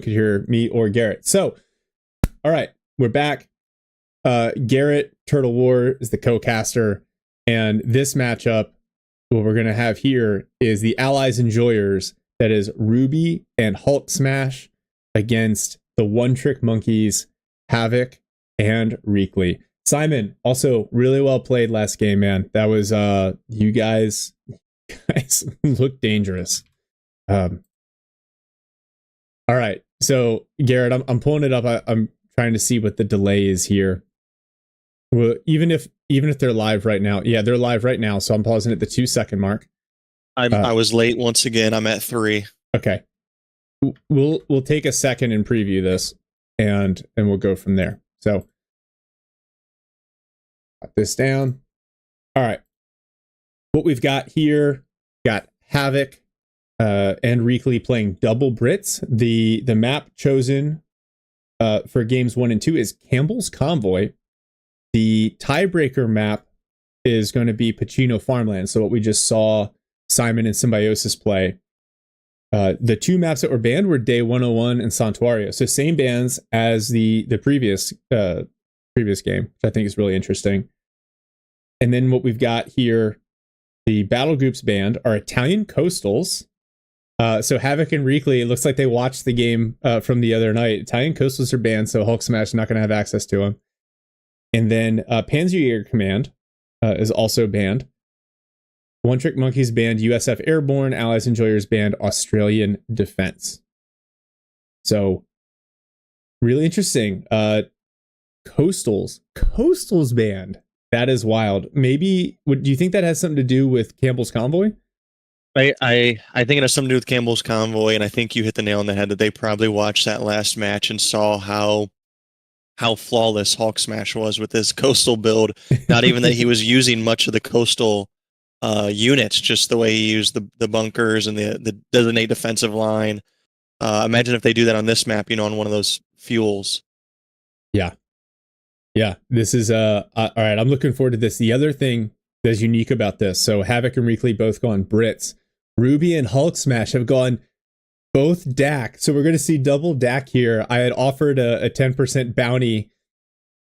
could hear me or Garrett. So, all right, we're back. Garrett, TurtleWar, is the co-caster, and this matchup, what we're going to have here is the Allies Enjoyers, that is Ruby and HulkSMASH, against the One Trick Monkeys, Havoc and Reakly. Simon, also really well played last game, man. That was you guys look dangerous. All right, so Garrett, I'm pulling it up. I'm trying to see what the delay is here. Well, even if they're live right now, yeah, they're live right now. So I'm pausing at the 2-second mark. I was late once again. I'm at 3. Okay, we'll take a second and preview this, and we'll go from there. So, got this down. All right, what we've got here, got Havoc and Reakly playing double Brits. The map chosen for games 1 and 2 is Campbell's Convoy. The tiebreaker map is going to be Pacino Farmland. So what we just saw Simon and Symbiosis play. The 2 maps that were banned were Day 101 and Santuario. So same bans as the previous game, which I think is really interesting. And then what we've got here, the battle groups banned are Italian Coastals. So Havoc and Reakly, it looks like they watched the game from the other night. Italian Coastals are banned, so HulkSMASH is not going to have access to them. And then Panzerjäger Command is also banned. One Trick Monkeys banned USF Airborne. Allies Enjoyers banned Australian Defense. So, really interesting. Coastals banned. That is wild. Maybe, do you think that has something to do with Campbell's Convoy? I think it has something to do with Campbell's Convoy, and I think you hit the nail on the head that they probably watched that last match and saw how flawless HulkSMASH was with his coastal build. Not even that he was using much of the coastal units, just the way he used the bunkers and the designate defensive line. Imagine if they do that on this map, on one of those fuels. Yeah, this is all right. I'm looking forward to this. The other thing that's unique about this, so Havoc and Reakly both gone Brits. Ruby and HulkSMASH have gone both DAC. So we're going to see double DAC here. I had offered a 10% bounty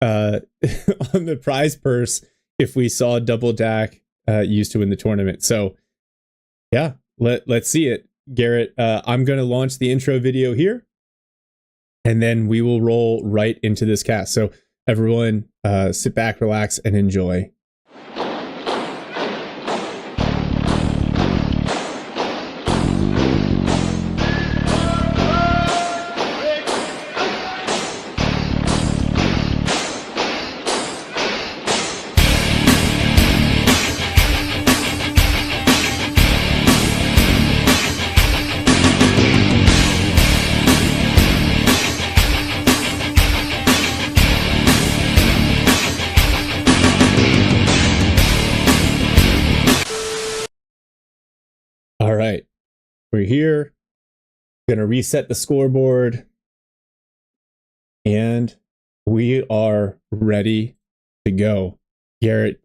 on the prize purse if we saw double DAC used to win the tournament. So yeah, let's see it. Garrett, I'm going to launch the intro video here, and then we will roll right into this cast. So everyone, sit back, relax, and enjoy. All right, we're here. Gonna reset the scoreboard, and we are ready to go. Garrett,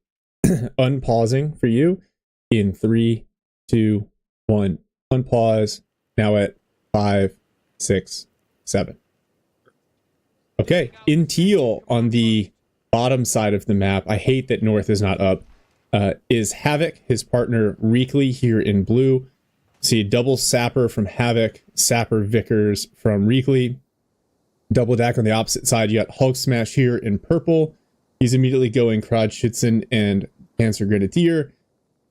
unpausing for you in 3, 2, 1. Unpause. Now at 5, 6, 7. Okay, in teal on the bottom side of the map. I hate that North is not up. Is Havoc, his partner Reakly here in blue. See double Sapper from Havoc, Sapper Vickers from Reakly. Double DAC on the opposite side. You got HulkSMASH here in purple. He's immediately going Krodschützen and Panzer Grenadier.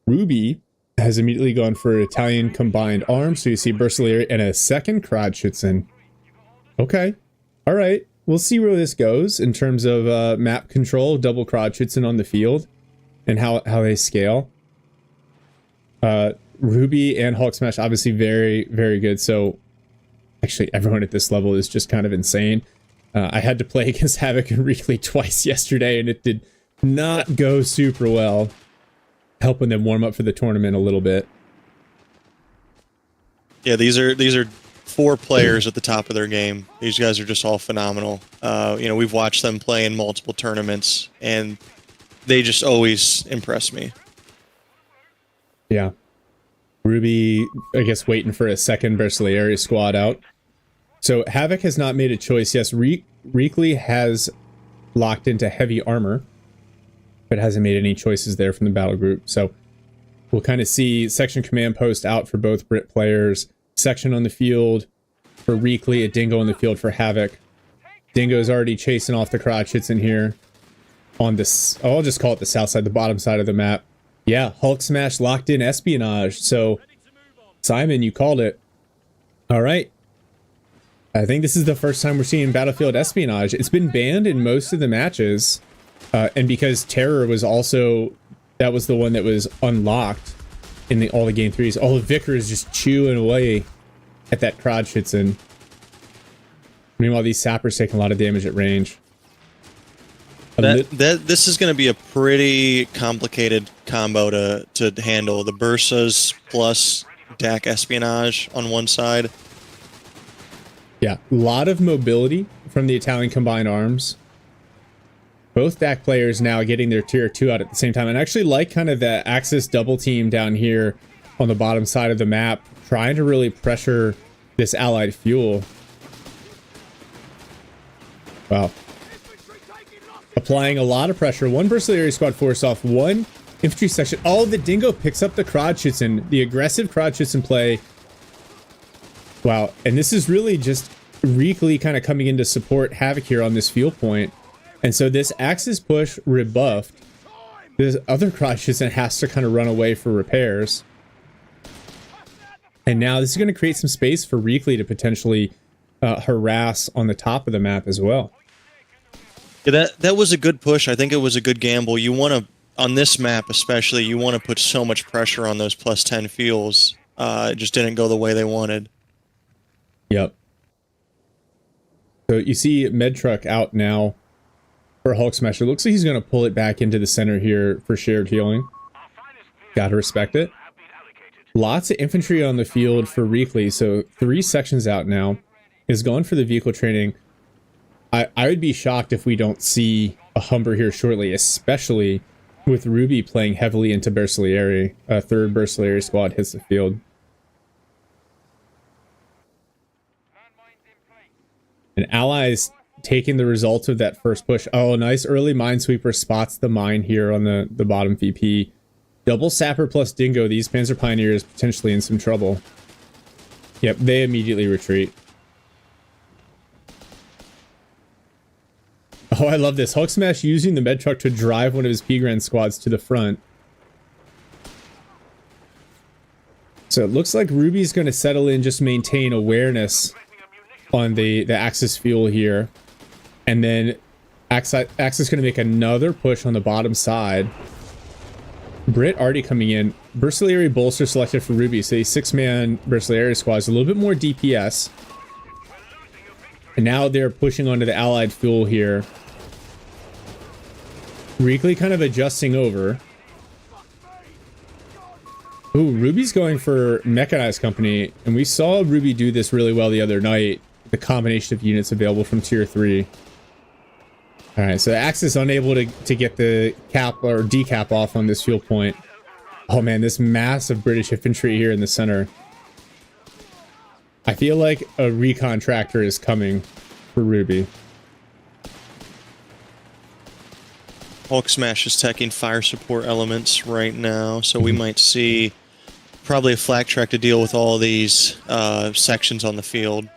Ruby has immediately gone for Italian combined arms. So you see Bersaglieri and a second Krodschützen. Okay. All right. We'll see where this goes in terms of map control, double Krodschützen on the field, and how they scale. Ruby and HulkSMASH obviously very, very good. So actually everyone at this level is just kind of insane. I had to play against Havoc and Reakly twice yesterday, and it did not go super well, helping them warm up for the tournament a little bit. Yeah, these are 4 players at the top of their game. These guys are just all phenomenal. We've watched them play in multiple tournaments, and they just always impress me. Yeah. Ruby, I guess, waiting for a second Bersaglieri squad out. So Havoc has not made a choice. Yes, Reakly has locked into heavy armor, but hasn't made any choices there from the battle group. So we'll kind of see section command post out for both Brit players. Section on the field for Reakly, a dingo on the field for Havoc. Dingo's already chasing off the crotch hits in here on this. I'll just call it the south side, the bottom side of the map. Yeah, HulkSMASH locked in espionage. So Simon, you called it. All right. I think this is the first time we're seeing Battlefield espionage. It's been banned in most of the matches. And because Terror was also, that was the one that was unlocked in all the game threes. All the Vicar is just chewing away at that Crotchitson. Meanwhile, these sappers taking a lot of damage at range. This is going to be a pretty complicated combo to handle. The Bursas plus DAC espionage on one side. Yeah, a lot of mobility from the Italian combined arms. Both DAC players now getting their tier 2 out at the same time. And I actually like kind of the Axis double team down here on the bottom side of the map, trying to really pressure this allied fuel. Wow. Applying a lot of pressure. One Bursley squad force off, one infantry section. Oh, the Dingo picks up the Crotchitson, the aggressive Crotchitson play. Wow, and this is really just Reakly kind of coming in to support Havoc here on this fuel point. And so this Axis push rebuffed. This other Crotchitson has to kind of run away for repairs. And now this is going to create some space for Reakly to potentially harass on the top of the map as well. Yeah, that was a good push. I think it was a good gamble. You want to, on this map especially, you want to put so much pressure on those plus 10 fuels. It just didn't go the way they wanted. Yep. So you see Med Truck out now for HulkSMASH. It looks like he's going to pull it back into the center here for shared healing. Gotta respect it. Lots of infantry on the field for Reakly. So 3 sections out now. Is going for the vehicle training. I would be shocked if we don't see a Humber here shortly, especially with Ruby playing heavily into Bersaglieri. A third Bersaglieri squad hits the field. And allies taking the results of that first push. Oh, nice early minesweeper spots the mine here on the bottom VP. Double sapper plus dingo. These Panzer Pioneers potentially in some trouble. Yep, they immediately retreat. Oh, I love this. HulkSMASH using the med truck to drive one of his P-Grand squads to the front. So it looks like Ruby's going to settle in, just maintain awareness on the Axis fuel here. And then Axis is going to make another push on the bottom side. Brit already coming in. Bersaglieri bolster selected for Ruby. So a 6-man Bersaglieri squad is a little bit more DPS. And now they're pushing onto the allied fuel here. Reakly kind of adjusting over. Ooh, Ruby's going for Mechanized Company. And we saw Ruby do this really well the other night. The combination of units available from tier 3. Alright, so Axis unable to get the cap or decap off on this fuel point. Oh man, this massive British infantry here in the center. I feel like a recon tractor is coming for Ruby. HulkSMASH is taking fire support elements right now, so we might see probably a flak track to deal with all these sections on the field.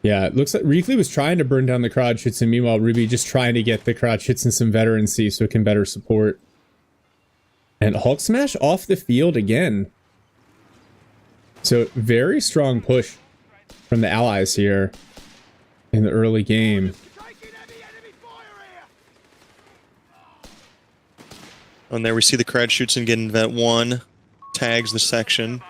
Yeah, it looks like Reakly was trying to burn down the Crotchitson, meanwhile Ruby just trying to get the Crotchitson some veterancy so it can better support. And HulkSMASH off the field again. So very strong push from the allies here in the early game. And there we see the Crotchitson getting that one, tags the section.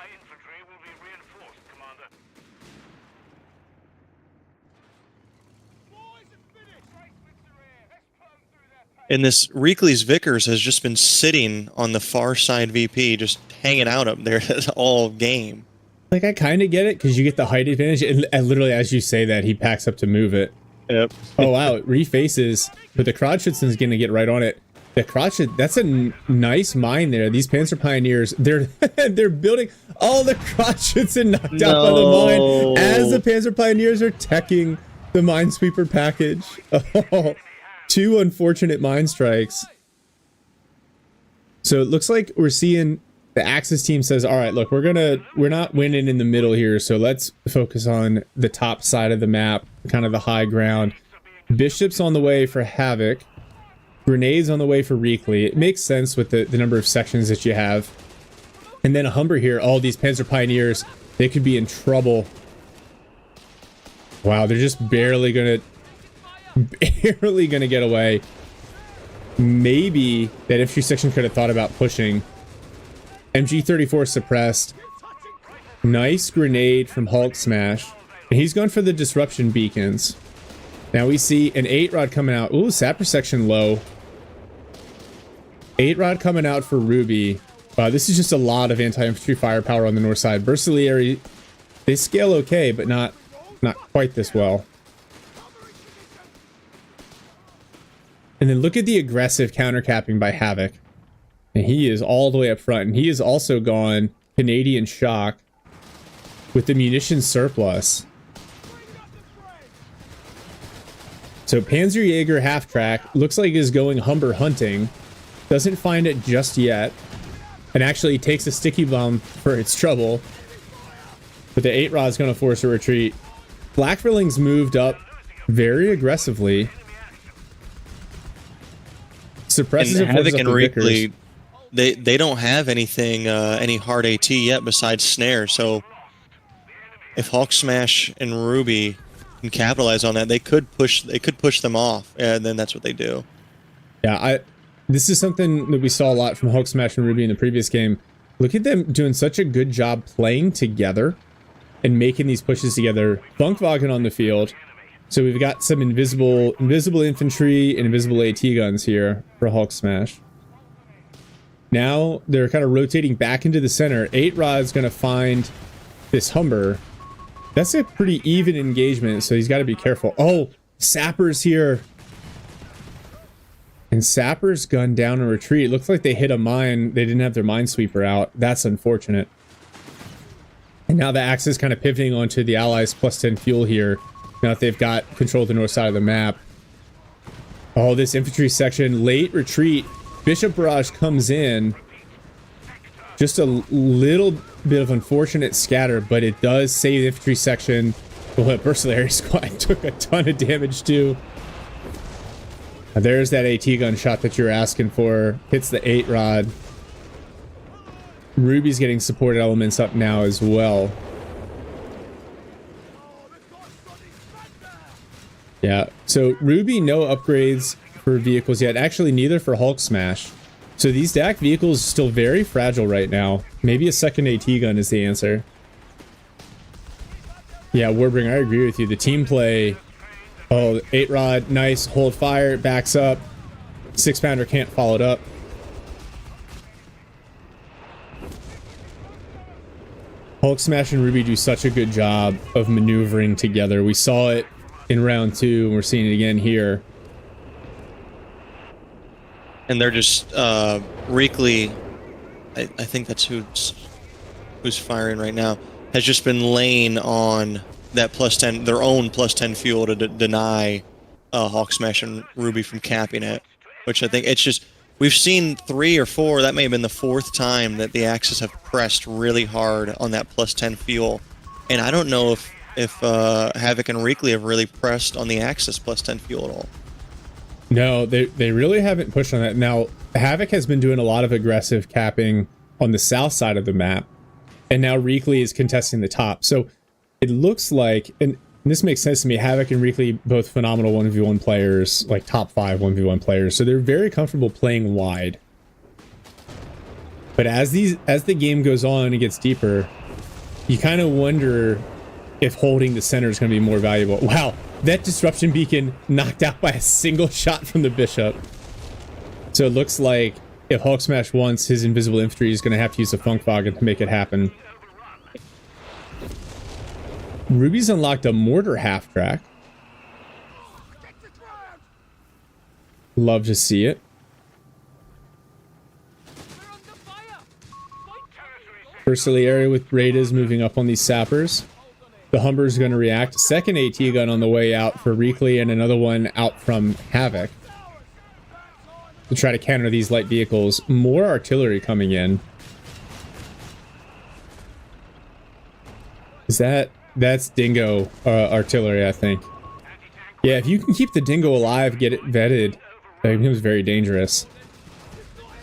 And this Reakly's Vickers has just been sitting on the far side VP, just hanging out up there all game. Like, I kind of get it, because you get the height advantage, and literally as you say that, he packs up to move it. Yep. Oh, wow, it refaces, but the Crotchitson's going to get right on it. The crotch, that's a nice mine there. These Panzer Pioneers, they're building all the crotchets and knocked out by the mine as the Panzer Pioneers are teching the Minesweeper package. Oh, 2 unfortunate mine strikes. So it looks like we're seeing the Axis team says, all right, look, we're not winning in the middle here, so let's focus on the top side of the map, kind of the high ground. Bishops on the way for Havoc. Grenades on the way for Reakly. It makes sense with the number of sections that you have. And then a Humber here. All these Panzer Pioneers, they could be in trouble. Wow, they're just barely gonna get away. Maybe that infantry section could have thought about pushing. MG34 suppressed. Nice grenade from HulkSMASH. And he's going for the disruption beacons. Now we see an 8-rod coming out. Ooh, sapper section low. 8-rod coming out for Ruby. Wow, this is just a lot of anti-infantry firepower on the north side. Bersaglieri, they scale okay, but not quite this well. And then look at the aggressive countercapping by Havoc. And he is all the way up front. And he has also gone Canadian shock with the munitions surplus. So Panzerjäger half-track looks like is going Humber hunting. Doesn't find it just yet. And actually takes a sticky bomb for its trouble. But the 8-rod's going to force a retreat. Blackfurling's moved up very aggressively. Suppresses and Havoc and Reakly, they don't have anything, any hard AT yet besides snare. So if HulkSMASH and Ruby can capitalize on that, they could push them off, and then that's what they do. Yeah, this is something that we saw a lot from HulkSMASH and Ruby in the previous game. Look at them doing such a good job playing together and making these pushes together. Funkwagen on the field. So we've got some invisible infantry and invisible AT guns here for HulkSMASH. Now they're kind of rotating back into the center. 8-rod's going to find this Humber. That's a pretty even engagement, so he's got to be careful. Oh, Sapper's here. And Sapper's gunned down a retreat. It looks like they hit a mine. They didn't have their minesweeper out. That's unfortunate. And now the Axis kind of pivoting onto the Allies plus 10 fuel here. Now that they've got control of the north side of the map. Oh, this infantry section, late retreat. Bishop Barrage comes in. Just a little bit of unfortunate scatter, but it does save the infantry section. Well, Bersaglieri squad took a ton of damage too. There's that AT gun shot that you're asking for. Hits the 8-rod. Ruby's getting supported elements up now as well. Yeah, so Ruby, no upgrades for vehicles yet. Actually, neither for HulkSMASH. So these DAC vehicles are still very fragile right now. Maybe a second AT gun is the answer. Yeah, Warbringer, I agree with you. The team play... Oh, 8-rod, nice. Hold fire, backs up. 6-pounder can't follow it up. HulkSMASH and Ruby do such a good job of maneuvering together. We saw it in round 2, and we're seeing it again here. And they're just Reakly, I think that's who's firing right now, has just been laying on that plus 10, their own plus 10 fuel to deny HulkSMASH and Ruby from capping it, which I think it's just, we've seen 3 or 4, that may have been the 4th time that the Axis have pressed really hard on that plus 10 fuel. And I don't know if Havoc and Reakly have really pressed on the Axis plus 10 fuel at all. No, they really haven't pushed on that. Now, Havoc has been doing a lot of aggressive capping on the south side of the map, and now Reakly is contesting the top. So it looks like, and this makes sense to me, Havoc and Reakly both phenomenal 1v1 players, like top 5 1v1 players, so they're very comfortable playing wide. But as the game goes on and it gets deeper, you kind of wonder if holding the center is going to be more valuable. Wow, that disruption beacon knocked out by a single shot from the Bishop. So it looks like if HulkSMASH wants, his invisible infantry is going to have to use a Funkwagen to make it happen. Ruby's unlocked a mortar half-track. Love to see it. Area with Raiders moving up on these sappers. The Humber's going to react. Second AT gun on the way out for Reakly, and another one out from Havoc to try to counter these light vehicles. More artillery coming in. That's Dingo artillery, I think. Yeah, if you can keep the Dingo alive, get it vetted, that becomes very dangerous.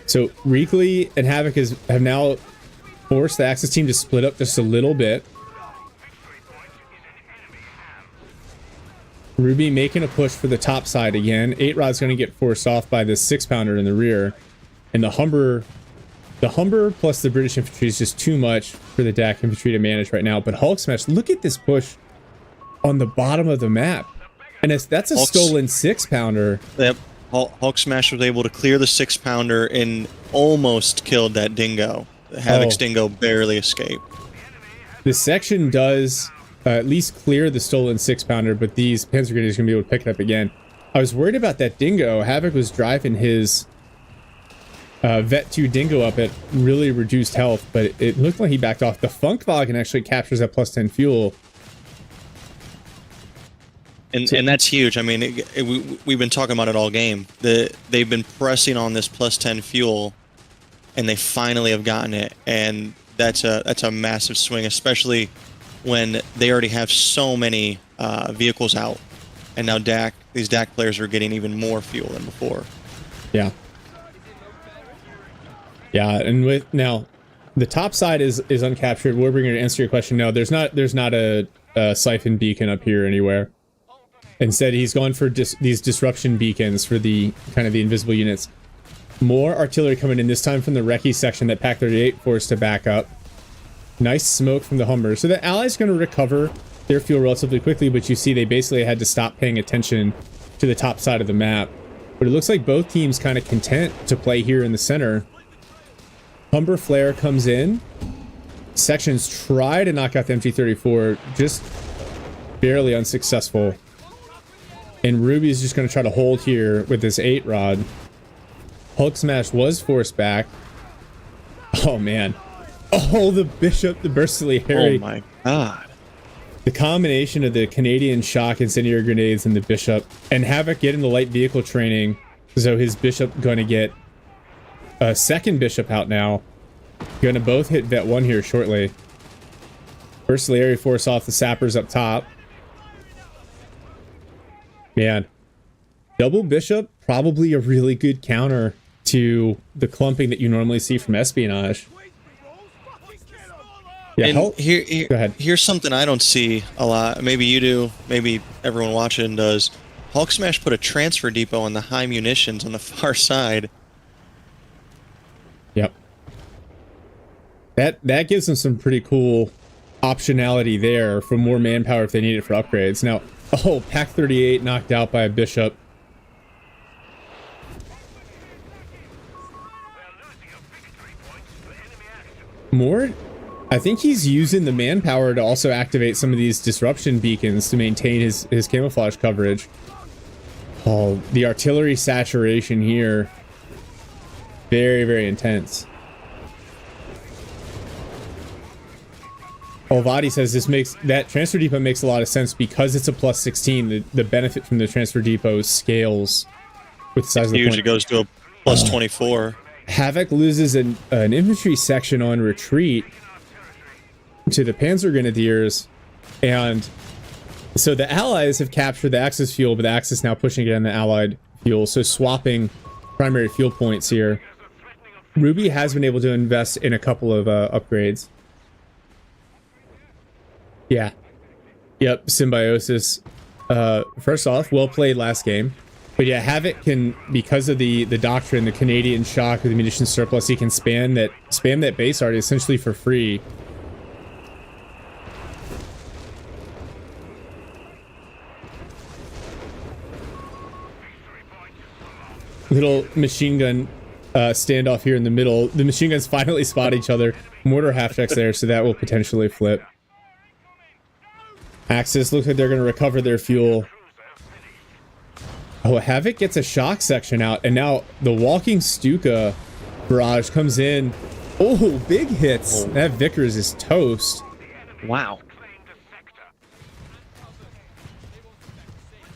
So Reakly and Havoc have now forced the Axis team to split up just a little bit. Ruby making a push for the top side again. 8-Rod's going to get forced off by the 6-pounder in the rear. And the Humber plus the British infantry is just too much for the DAC infantry to manage right now. But HulkSMASH, look at this push on the bottom of the map. And that's a stolen 6-pounder. Yep. HulkSMASH was able to clear the 6-pounder and almost killed that Dingo. Havoc's Dingo barely escaped. The section does at least clear the stolen 6-pounder, but these Panzer Grenadiers are going to be able to pick it up again. I was worried about that Dingo. Havoc was driving his Vet 2 Dingo up at really reduced health, but it looked like he backed off. The Funkwagen actually captures that plus 10 fuel. And that's huge. I mean, we've been talking about it all game. They've been pressing on this plus 10 fuel, and they finally have gotten it. And that's a massive swing, especially when they already have so many vehicles out, and now these DAC players are getting even more fuel than before. Yeah. Yeah, and now the top side is uncaptured. Warbringer, to answer your question, no, there's not a siphon beacon up here anywhere. Instead, he's gone for these disruption beacons for the kind of the invisible units. More artillery coming in, this time from the Recce section that Pack 38 forced to back up. Nice smoke from the Humber. So the Allies going to recover their fuel relatively quickly, but you see they basically had to stop paying attention to the top side of the map. But it looks like both teams kind of content to play here in the center. Humber Flare comes in. Sections try to knock out the MT-34, just barely unsuccessful. And Ruby is just going to try to hold here with this 8-Rod. HulkSMASH was forced back. Oh, man. Oh, the Bishop, the Bersaglieri. Oh, my God. The combination of the Canadian shock incendiary grenades and the Bishop. And Havoc getting the light vehicle training. So his Bishop going to get a second Bishop out now. Going to both hit Vet 1 here shortly. Bersaglieri force off the sappers up top. Man, double Bishop, probably a really good counter to the clumping that you normally see from espionage. Yeah, and go ahead. Here's something I don't see a lot. Maybe you do. Maybe everyone watching does. HulkSMASH put a transfer depot on the high munitions on the far side. Yep. That gives them some pretty cool optionality there for more manpower if they need it for upgrades. Now, Pack 38 knocked out by a Bishop. More, I think he's using the manpower to also activate some of these disruption beacons to maintain his camouflage coverage. Oh, the artillery saturation here. Very, very intense. Olvati says that transfer depot makes a lot of sense because it's a plus 16. The benefit from the transfer depot scales with the size of the point. Usually goes to a plus 24. Havoc loses an infantry section on retreat to the Panzer Grenadiers, and so the Allies have captured the Axis fuel, but the Axis now pushing it on the Allied fuel, so swapping primary fuel points here. Ruby has been able to invest in a couple of upgrades. Yeah. Yep, symbiosis. First off, well played last game. But yeah, Havoc can, because of the doctrine, the Canadian shock with the munitions surplus, he can spam that base art essentially for free. Little machine gun standoff here in the middle. The machine guns finally spot each other. Mortar half checks there, so that will potentially flip. Axis looks like they're going to recover their fuel. Oh, Havoc gets a shock section out, and now the walking Stuka barrage comes in. Oh, big hits. Oh. That Vickers is toast. Wow.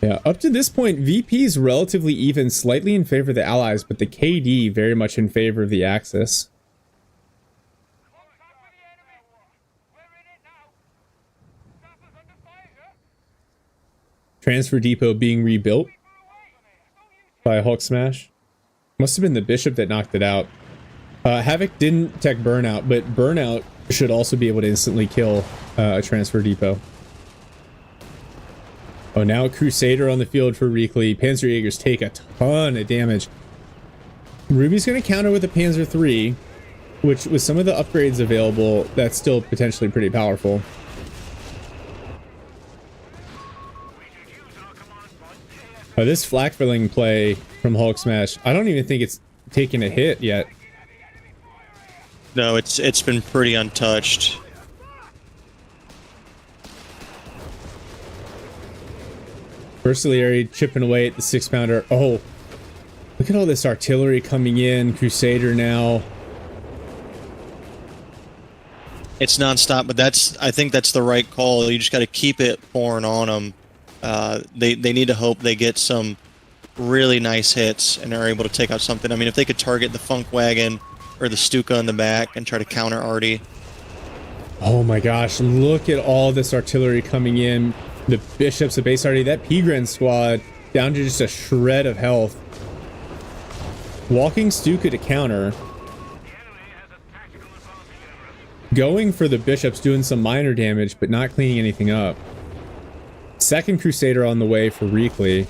Yeah, up to this point, VP is relatively even, slightly in favor of the Allies, but the KD very much in favor of the Axis. Transfer depot being rebuilt by HulkSMASH. Must have been the Bishop that knocked it out. Havoc didn't tech Burnout, but Burnout should also be able to instantly kill a transfer depot. Oh, now a Crusader on the field for Reakly. Panzerjägers take a ton of damage. Ruby's going to counter with a Panzer III, which with some of the upgrades available, that's still potentially pretty powerful. Oh, this flak filling play from HulkSMASH, I don't even think it's taken a hit yet. No, it's been pretty untouched. Versalieri chipping away at the 6-pounder. Oh, look at all this artillery coming in. Crusader now. It's nonstop, but I think that's the right call. You just got to keep it pouring on them. They need to hope they get some really nice hits and are able to take out something. I mean, if they could target the Funk Wagon or the Stuka in the back and try to counter Artie. Oh my gosh, look at all this artillery coming in. The Bishops, the base Artie, that Pigren squad down to just a shred of health. Walking Stuka to counter. Going for the Bishops, doing some minor damage, but not cleaning anything up. Second Crusader on the way for Reakly.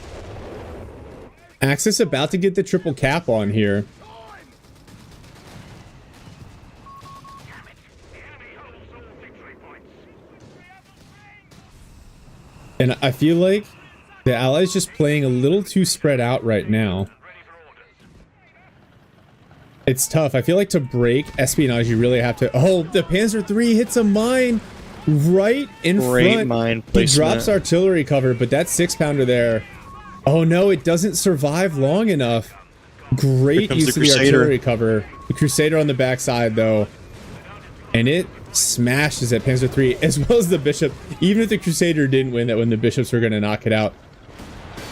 Axis about to get the triple cap on here. And I feel like the Allies just playing a little too spread out right now. It's tough. I feel like to break espionage, you really have to... Oh, the Panzer III hits a mine right in front. Mine he placement. drops artillery cover, but that 6-pounder there... Oh no, it doesn't survive long enough. Great use of the artillery cover. The Crusader on the backside, though. And it smashes at Panzer III, as well as the Bishop. Even if the Crusader didn't win that one, the Bishops were going to knock it out.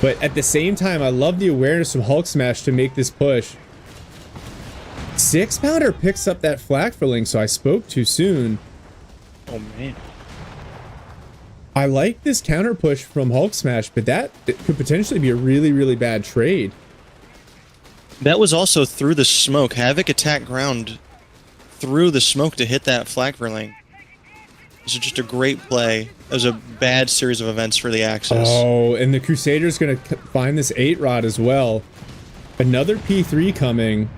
But at the same time, I love the awareness from HulkSMASH to make this push. 6-pounder picks up that flak filling, so I spoke too soon. Oh, man. I like this counter push from HulkSMASH, but that could potentially be a really, really bad trade. That was also through the smoke. Havoc attacked ground through the smoke to hit that flak filling. This is just a great play. It was a bad series of events for the Axis. Oh, and the Crusader's going to find this 8-rod as well. Another P3 coming.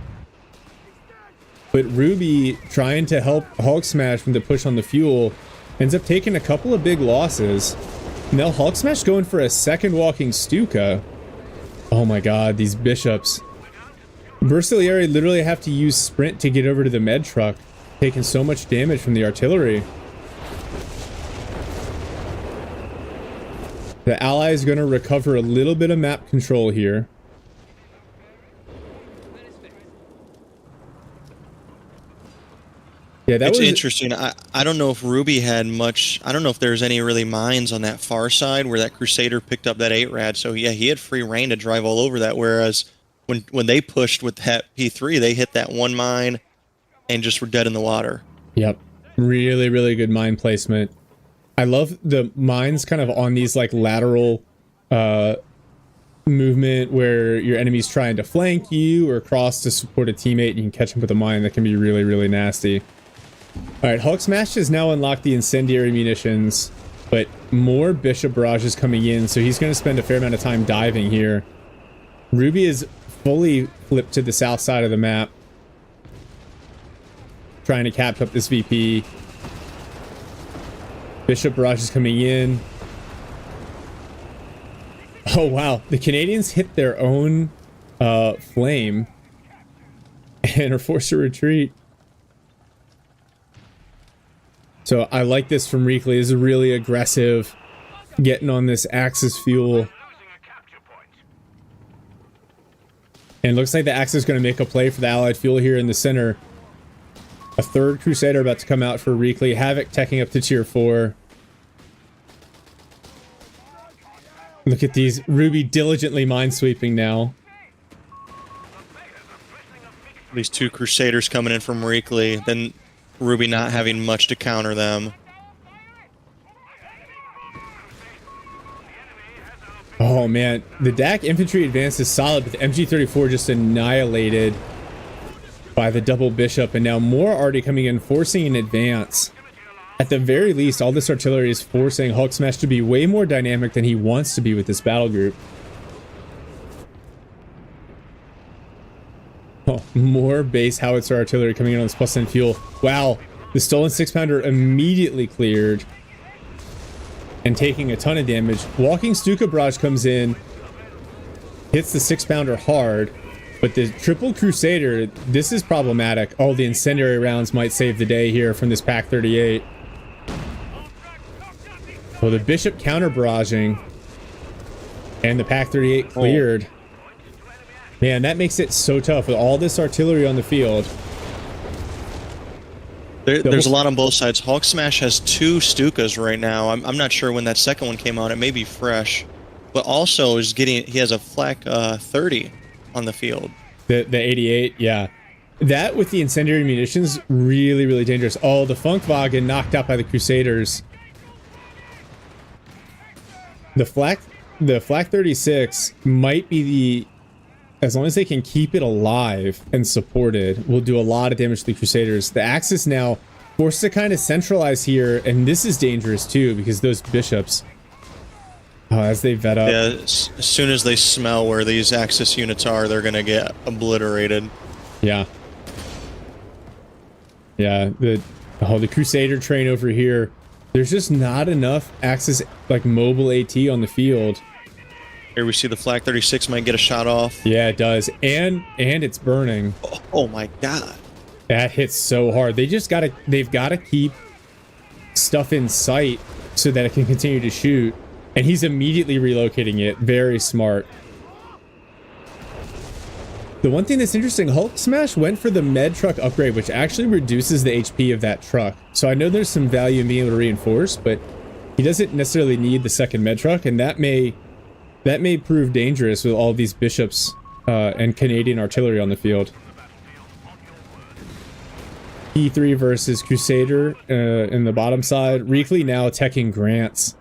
But Ruby, trying to help HulkSMASH from the push on the fuel, ends up taking a couple of big losses. Now HulkSMASH going for a second walking Stuka. Oh my god, these Bishops. Versalieri literally have to use sprint to get over to the med truck, taking so much damage from the artillery. The ally is going to recover a little bit of map control here. Yeah, that was interesting. I don't know if Ruby had much. I don't know if there's any really mines on that far side where that Crusader picked up that 8-rad. So yeah, he had free reign to drive all over that. Whereas when they pushed with that P3, they hit that one mine and just were dead in the water. Yep. Really, really good mine placement. I love the mines kind of on these like lateral movement where your enemy's trying to flank you or cross to support a teammate and you can catch them with a mine. That can be really, really nasty. All right, HulkSMASH has now unlocked the incendiary munitions, but more Bishop barrages coming in, so he's going to spend a fair amount of time diving here. Ruby is fully flipped to the south side of the map, trying to cap up this VP. Bishop barrage is coming in. Oh wow, the Canadians hit their own flame and are forced to retreat. So I like this from Reakly. This is really aggressive, getting on this Axis fuel. And it looks like the Axis is going to make a play for the Allied fuel here in the center. A third Crusader about to come out for Reakly. Havoc teching up to tier 4. Look at these. Ruby diligently minesweeping now. These 2 Crusaders coming in from Reakly, then Ruby not having much to counter them. Oh man, the DAC infantry advance is solid, but the MG34 just annihilated by the double bishop, and now more already coming in, forcing an advance. At the very least, all this artillery is forcing HulkSMASH to be way more dynamic than he wants to be with this battle group. Oh, more base howitzer artillery coming in on this plus 10 fuel. Wow, the stolen 6-pounder immediately cleared and taking a ton of damage. Walking Stuka barrage comes in, hits the 6-pounder hard, but the triple Crusader, this is problematic. Oh, the incendiary rounds might save the day here from this Pack 38. Well, the Bishop counter barraging and the Pack 38 cleared. Man, that makes it so tough with all this artillery on the field. There's a lot on both sides. HulkSMASH has 2 Stukas right now. I'm not sure when that second one came out. It may be fresh, but also he has a flak 30 on the field. The 88, yeah. That with the incendiary munitions, really, really dangerous. Oh, the Funkwagen knocked out by the Crusaders. The flak 36 might be the, as long as they can keep it alive and supported, will do a lot of damage to the Crusaders. The Axis now forced to kind of centralize here, and this is dangerous too because those bishops, as they vet up. Yeah, as soon as they smell where these Axis units are, they're gonna get obliterated. Yeah. Yeah, the Crusader train over here. There's just not enough Axis, like, mobile AT on the field. Here we see the flak 36 might get a shot off. Yeah, it does. And it's burning. Oh my god. That hits so hard. They've gotta keep stuff in sight so that it can continue to shoot. And he's immediately relocating it. Very smart. The one thing that's interesting, HulkSMASH went for the med truck upgrade, which actually reduces the HP of that truck. So I know there's some value in being able to reinforce, but he doesn't necessarily need the second med truck, and that may prove dangerous with all these bishops and Canadian artillery on the field. E3 versus Crusader in the bottom side. Reakly now teching Grants.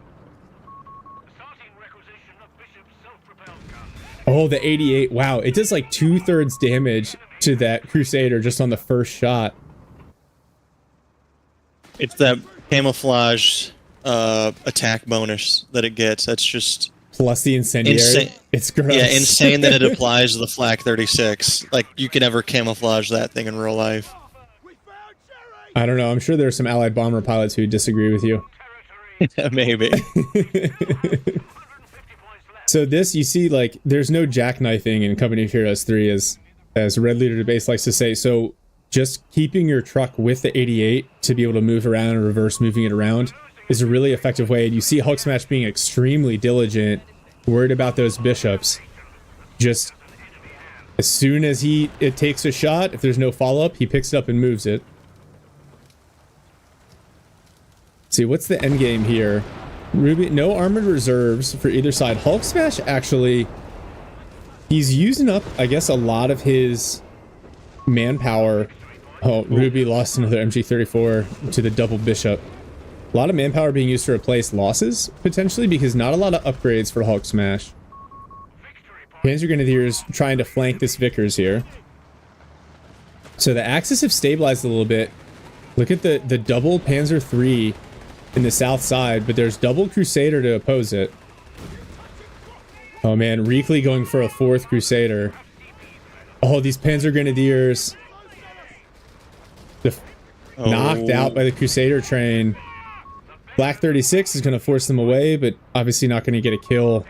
Oh, the 88. Wow, it does like 2/3 damage to that Crusader just on the first shot. It's that camouflage attack bonus that it gets. That's just... Plus the incendiary. Insane. It's gross. Yeah, insane that it applies to the flak 36. Like, you can never camouflage that thing in real life. I don't know. I'm sure there are some Allied bomber pilots who disagree with you. Maybe. So this, you see, like, there's no jackknifing in Company of Heroes 3, as Red Leader Debase likes to say. So just keeping your truck with the 88 to be able to move around and reverse moving it around is a really effective way. And you see HulkSMASH being extremely diligent, worried about those bishops. Just as soon as it takes a shot, if there's no follow-up, he picks it up and moves it. See, what's the end game here? Ruby, no armored reserves for either side. HulkSMASH actually, he's using up, I guess, a lot of his manpower. Oh, Ruby lost another MG34 to the double bishop. A lot of manpower being used to replace losses, potentially, because not a lot of upgrades for HulkSMASH. Panzer Grenadiers trying to flank this Vickers here. So the Axis have stabilized a little bit. Look at the double Panzer III in the south side, but there's double Crusader to oppose it. Oh man, Reakly going for a fourth Crusader. Oh, these Panzer Grenadiers. Knocked out by the Crusader train. Black 36 is going to force them away, but obviously not going to get a kill.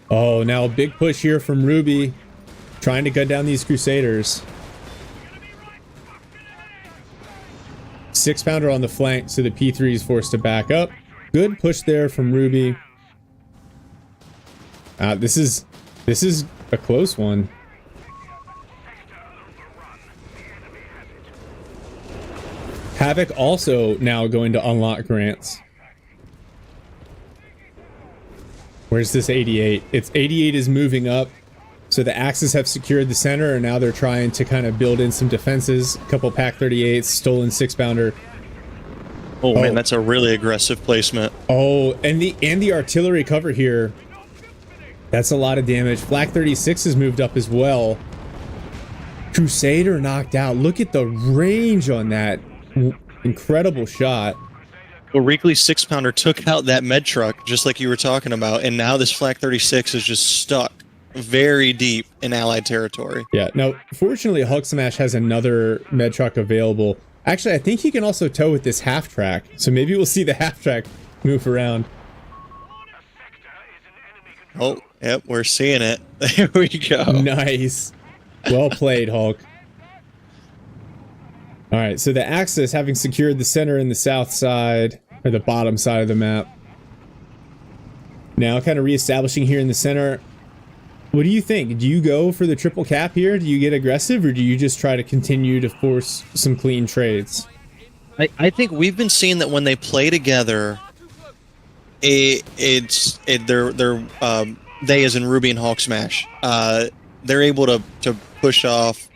Oh, now a big push here from Ruby, trying to gun down these Crusaders. 6-pounder on the flank, so the P3 is forced to back up. Good push there from Ruby. This is a close one. Havoc also now going to unlock grants. Where's this 88? It's 88 is moving up. So the Axis have secured the center, and now they're trying to kind of build in some defenses. A couple Pack 38s, stolen 6-pounder. Oh man, that's a really aggressive placement. Oh, and the artillery cover here. That's a lot of damage. Flak 36 has moved up as well. Crusader knocked out. Look at the range on that. Incredible shot. Well, Reakly's 6-pounder took out that med truck, just like you were talking about, and now this Flak 36 is just stuck very deep in Allied territory. Yeah, now, fortunately, HulkSMASH has another med truck available. Actually, I think he can also tow with this half-track, so maybe we'll see the half-track move around. Oh, yep, we're seeing it. There we go. Nice. Well played, Hulk. All right, so the Axis, having secured the center and the south side, or the bottom side of the map, now kind of reestablishing here in the center. What do you think? Do you go for the triple cap here? Do you get aggressive, or do you just try to continue to force some clean trades? I think we've been seeing that when they play together, they as in Ruby and HulkSMASH, they're able to push off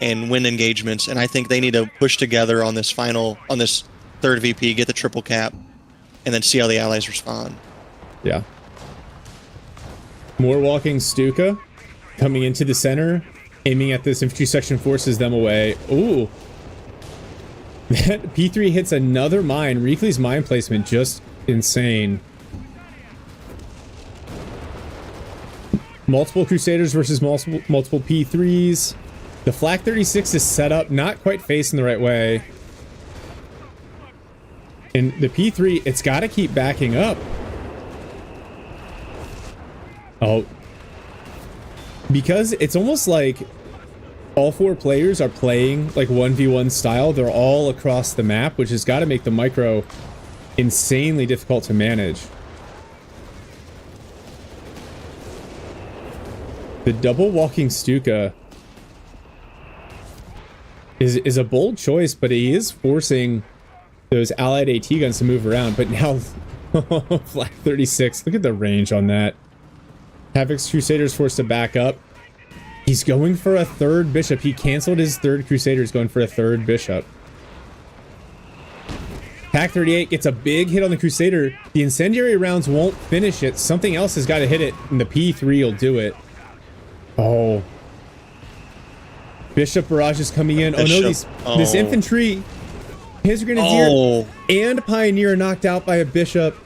and win engagements, and I think they need to push together on this third VP, get the triple cap, and then see how the allies respond. Yeah. More walking Stuka coming into the center, aiming at this infantry section, forces them away. Ooh. That P3 hits another mine. Reakly's mine placement just insane. Multiple Crusaders versus multiple P3s. The Flak 36 is set up, not quite facing the right way. And the P3, it's got to keep backing up. Oh, because it's almost like all four players are playing like 1v1 style. They're all across the map, which has got to make the micro insanely difficult to manage. The double walking Stuka is a bold choice, but he is forcing those allied AT guns to move around. But now, Flak 36, look at the range on that. Havoc's Crusader's forced to back up. He's going for a third bishop. He canceled his third Crusader. He's going for a third bishop. Pack 38 gets a big hit on the Crusader. The incendiary rounds won't finish it. Something else has got to hit it, and the P3 will do it. Oh. Bishop barrage is coming in. Bishop. Oh no, this infantry. His Grenadier and Pioneer knocked out by a bishop.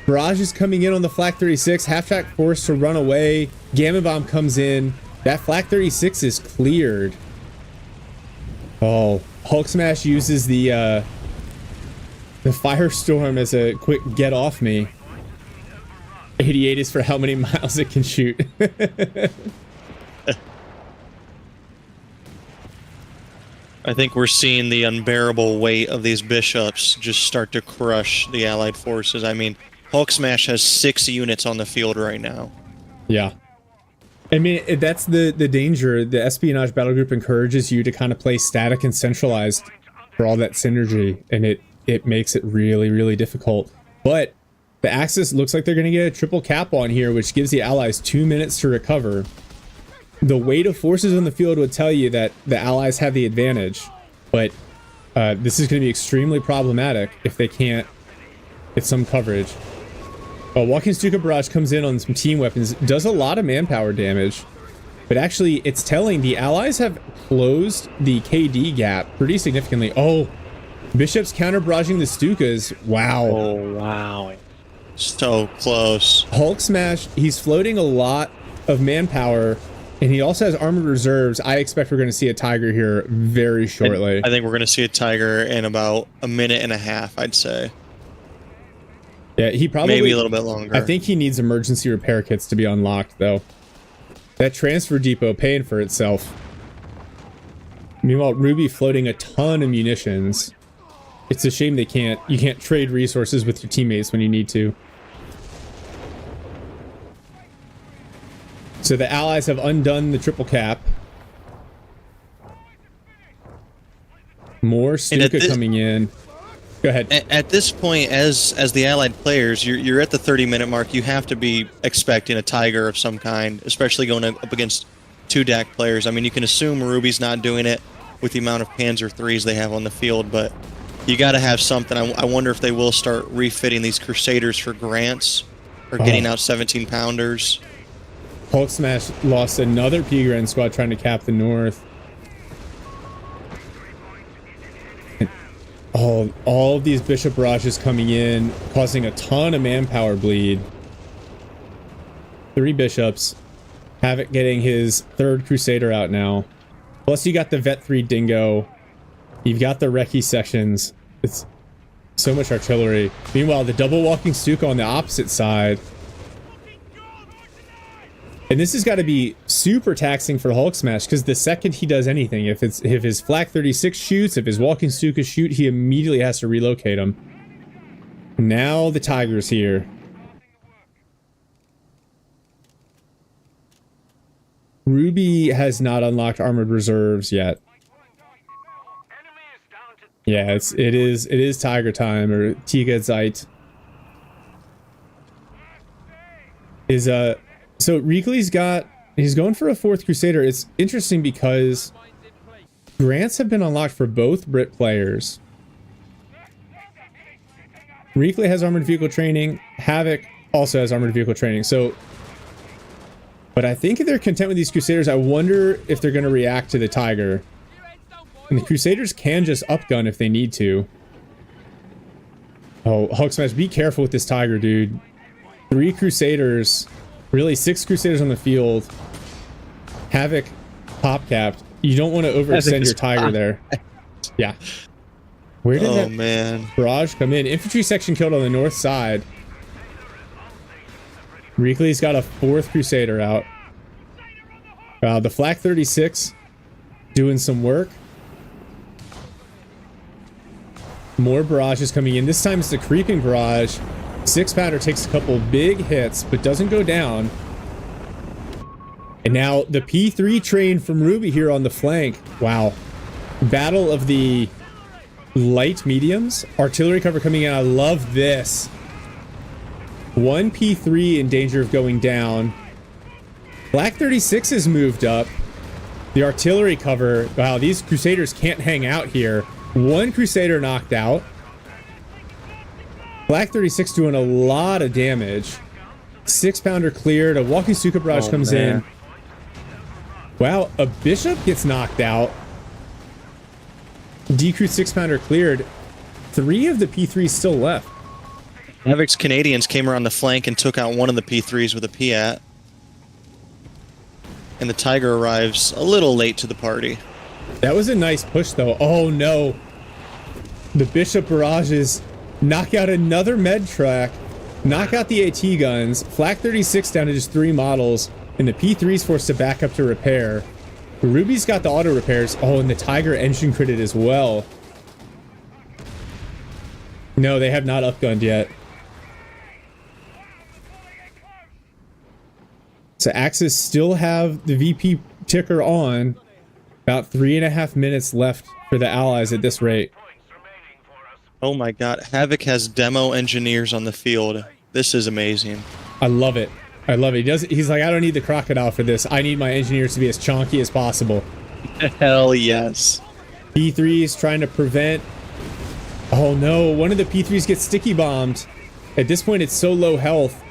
Barrage is coming in on the Flak 36. Half-track forced to run away. Gamma Bomb comes in. That Flak 36 is cleared. Oh, HulkSMASH uses the Firestorm as a quick get off me. 88 is for how many miles it can shoot. I think we're seeing the unbearable weight of these bishops just start to crush the allied forces. I mean, HulkSMASH has 6 units on the field right now. Yeah. I mean, that's the danger. The espionage battle group encourages you to kind of play static and centralized for all that synergy, and it makes it really, really difficult. But the Axis looks like they're going to get a triple cap on here, which gives the allies 2 minutes to recover. The weight of forces on the field would tell you that the allies have the advantage, but this is going to be extremely problematic if they can't get some coverage. Walking Stuka Barrage comes in on some team weapons, does a lot of manpower damage, but actually it's telling the allies have closed the KD gap pretty significantly. Oh, Bishop's counter barraging the Stukas. Wow. Oh, wow. So close. HulkSMASH, he's floating a lot of manpower, and he also has armored reserves. I expect we're going to see a Tiger here very shortly. I think we're going to see a Tiger in about a minute and a half, I'd say. Yeah, he probably... Maybe a little bit longer. I think he needs emergency repair kits to be unlocked, though. That transfer depot paying for itself. Meanwhile, Ruby floating a ton of munitions. It's a shame you can't trade resources with your teammates when you need to. So the allies have undone the triple cap. More Stuka coming in. Go ahead. At this point, as the allied players, you're at the 30-minute mark. You have to be expecting a Tiger of some kind, especially going up against 2 DAC players. I mean, you can assume Ruby's not doing it with the amount of Panzer IIIs they have on the field, but you got to have something. I wonder if they will start refitting these Crusaders for grants or getting out 17-pounders. HulkSMASH lost another P-Grand squad trying to cap the north. All of these Bishop barrages coming in, causing a ton of manpower bleed. 3 bishops. Havoc getting his 3rd Crusader out now. Plus you got the Vet 3 Dingo. You've got the Recce sections. It's so much artillery. Meanwhile, the double walking Stuka on the opposite side. And this has got to be super taxing for HulkSMASH, because the second he does anything, if his Flak 36 shoots, if his walking Stukas shoot, he immediately has to relocate him. Now the Tiger's here. Ruby has not unlocked armored reserves yet. Yeah, it is Tiger time, or Tiga Zeit. So Reakly's he's going for a 4th Crusader. It's interesting because grants have been unlocked for both Brit players. Reakly has armored vehicle training. Havoc also has armored vehicle training. But I think if they're content with these Crusaders, I wonder if they're going to react to the Tiger. And the Crusaders can just upgun if they need to. Oh, HulkSMASH, be careful with this Tiger, dude. 3 Crusaders, really 6 Crusaders on the field. Havoc top capped. You don't want to overextend your Tiger there. Yeah. Where did that barrage come in? Infantry section killed on the north side. Reakly's got a 4th Crusader out. The Flak 36 doing some work. More barrages coming in. This time it's the creeping barrage. 6-pounder takes a couple big hits, but doesn't go down. And now the P3 train from Ruby here on the flank. Wow. Battle of the light mediums. Artillery cover coming in. I love this. 1 P3 in danger of going down. Flak 36 has moved up. The artillery cover. Wow, these Crusaders can't hang out here. 1 Crusader knocked out. Flak 36 doing a lot of damage. 6-pounder cleared. A walking Stuka barrage comes in. Wow, a Bishop gets knocked out. Decrew 6-pounder cleared. 3 of the P3s still left. Havoc's Canadians came around the flank and took out one of the P3s with a Piat. And the Tiger arrives a little late to the party. That was a nice push, though. Oh, no. The Bishop barrages knock out another med track, knock out the AT guns, Flak 36 down to just 3 models, and the P3's forced to back up to repair. Ruby's got the auto repairs. Oh, and the Tiger engine critted as well. No, they have not upgunned yet. So Axis still have the VP ticker on. About 3.5 minutes left for the Allies at this rate. Oh my god, Havoc has demo engineers on the field. This is amazing. I love it. I love it. He's like, I don't need the crocodile for this. I need my engineers to be as chonky as possible. Hell yes. P3's trying to prevent... Oh no, one of the P3s gets sticky bombed. At this point, it's so low health.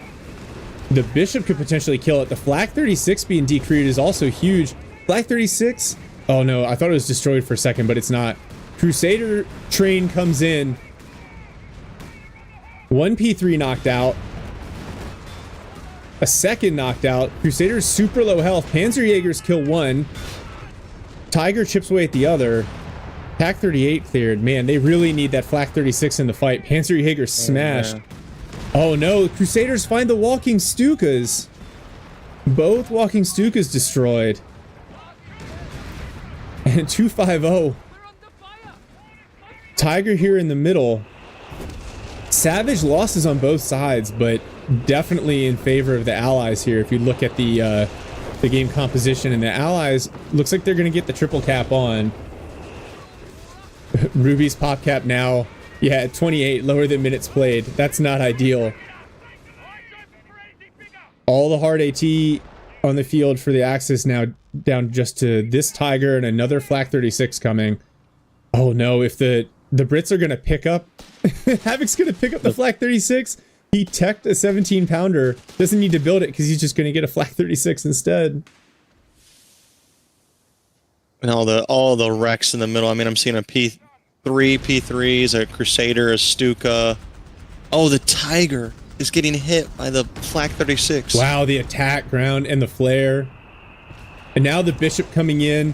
The Bishop could potentially kill it. The Flak 36 being decreed is also huge. Flak 36... Oh no, I thought it was destroyed for a second, but it's not. Crusader train comes in. 1 P3 knocked out. A second knocked out. Crusader's super low health. Panzerjägers kill 1. Tiger chips away at the other. Pack 38 cleared. Man, they really need that Flak 36 in the fight. Panzerjäger smashed. Oh no, Crusaders find the walking Stukas. Both walking Stukas destroyed. And 250. Tiger here in the middle. Savage losses on both sides, but definitely in favor of the Allies here. If you look at the game composition, and the Allies looks like they're going to get the triple cap on. Ruby's pop cap now, yeah, 28, lower than minutes played. That's not ideal. All the hard AT on the field for the Axis now down just to this Tiger and another Flak 36 coming. Oh no, if the Brits are going to pick up, Havoc's going to pick up the Flak 36. He teched a 17 pounder, doesn't need to build it because he's just going to get a Flak 36 instead. And all the wrecks in the middle. I mean, I'm seeing a P3s, a Crusader, a Stuka. Oh, the Tiger is getting hit by the Flak 36. Wow, the attack ground and the flare. And now the Bishop coming in.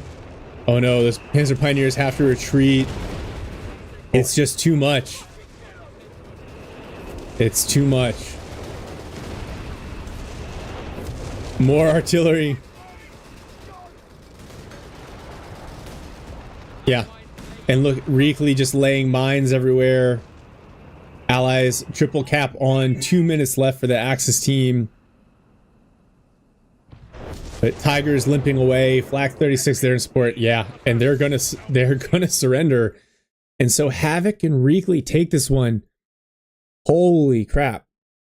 Oh no, those Panzer Pioneers have to retreat. It's just too much. It's too much. More artillery. Yeah. And look, Reakly just laying mines everywhere. Allies triple cap on. 2 minutes left for the Axis team. But Tiger's limping away. Flak 36 there in support. Yeah, and they're gonna surrender. And so Havoc and Reakly take this one. Holy crap.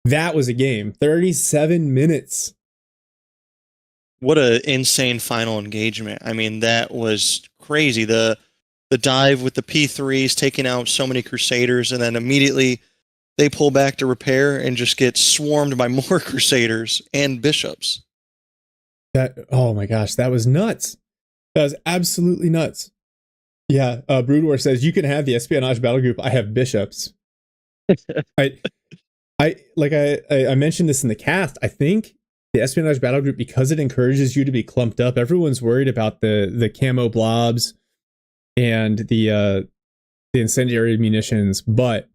That was a game. 37 minutes. What an insane final engagement. I mean, that was crazy. The dive with the P3s taking out so many Crusaders, and then immediately they pull back to repair and just get swarmed by more Crusaders and Bishops. Oh my gosh, that was nuts. That was absolutely nuts. Yeah, Brood War says you can have the espionage battle group. I have Bishops. I mentioned this in the cast. I think the espionage battle group, because it encourages you to be clumped up, everyone's worried about the camo blobs and the incendiary munitions. But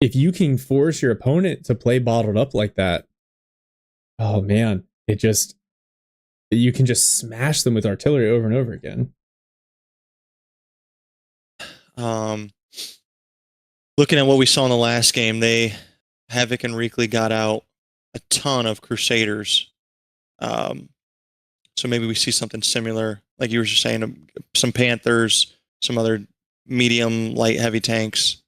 if you can force your opponent to play bottled up like that, oh man, you can just smash them with artillery over and over again. Looking at what we saw in the last game, Havoc and Reakly got out a ton of Crusaders. So maybe we see something similar, like you were just saying, some Panthers, some other medium, light, heavy tanks.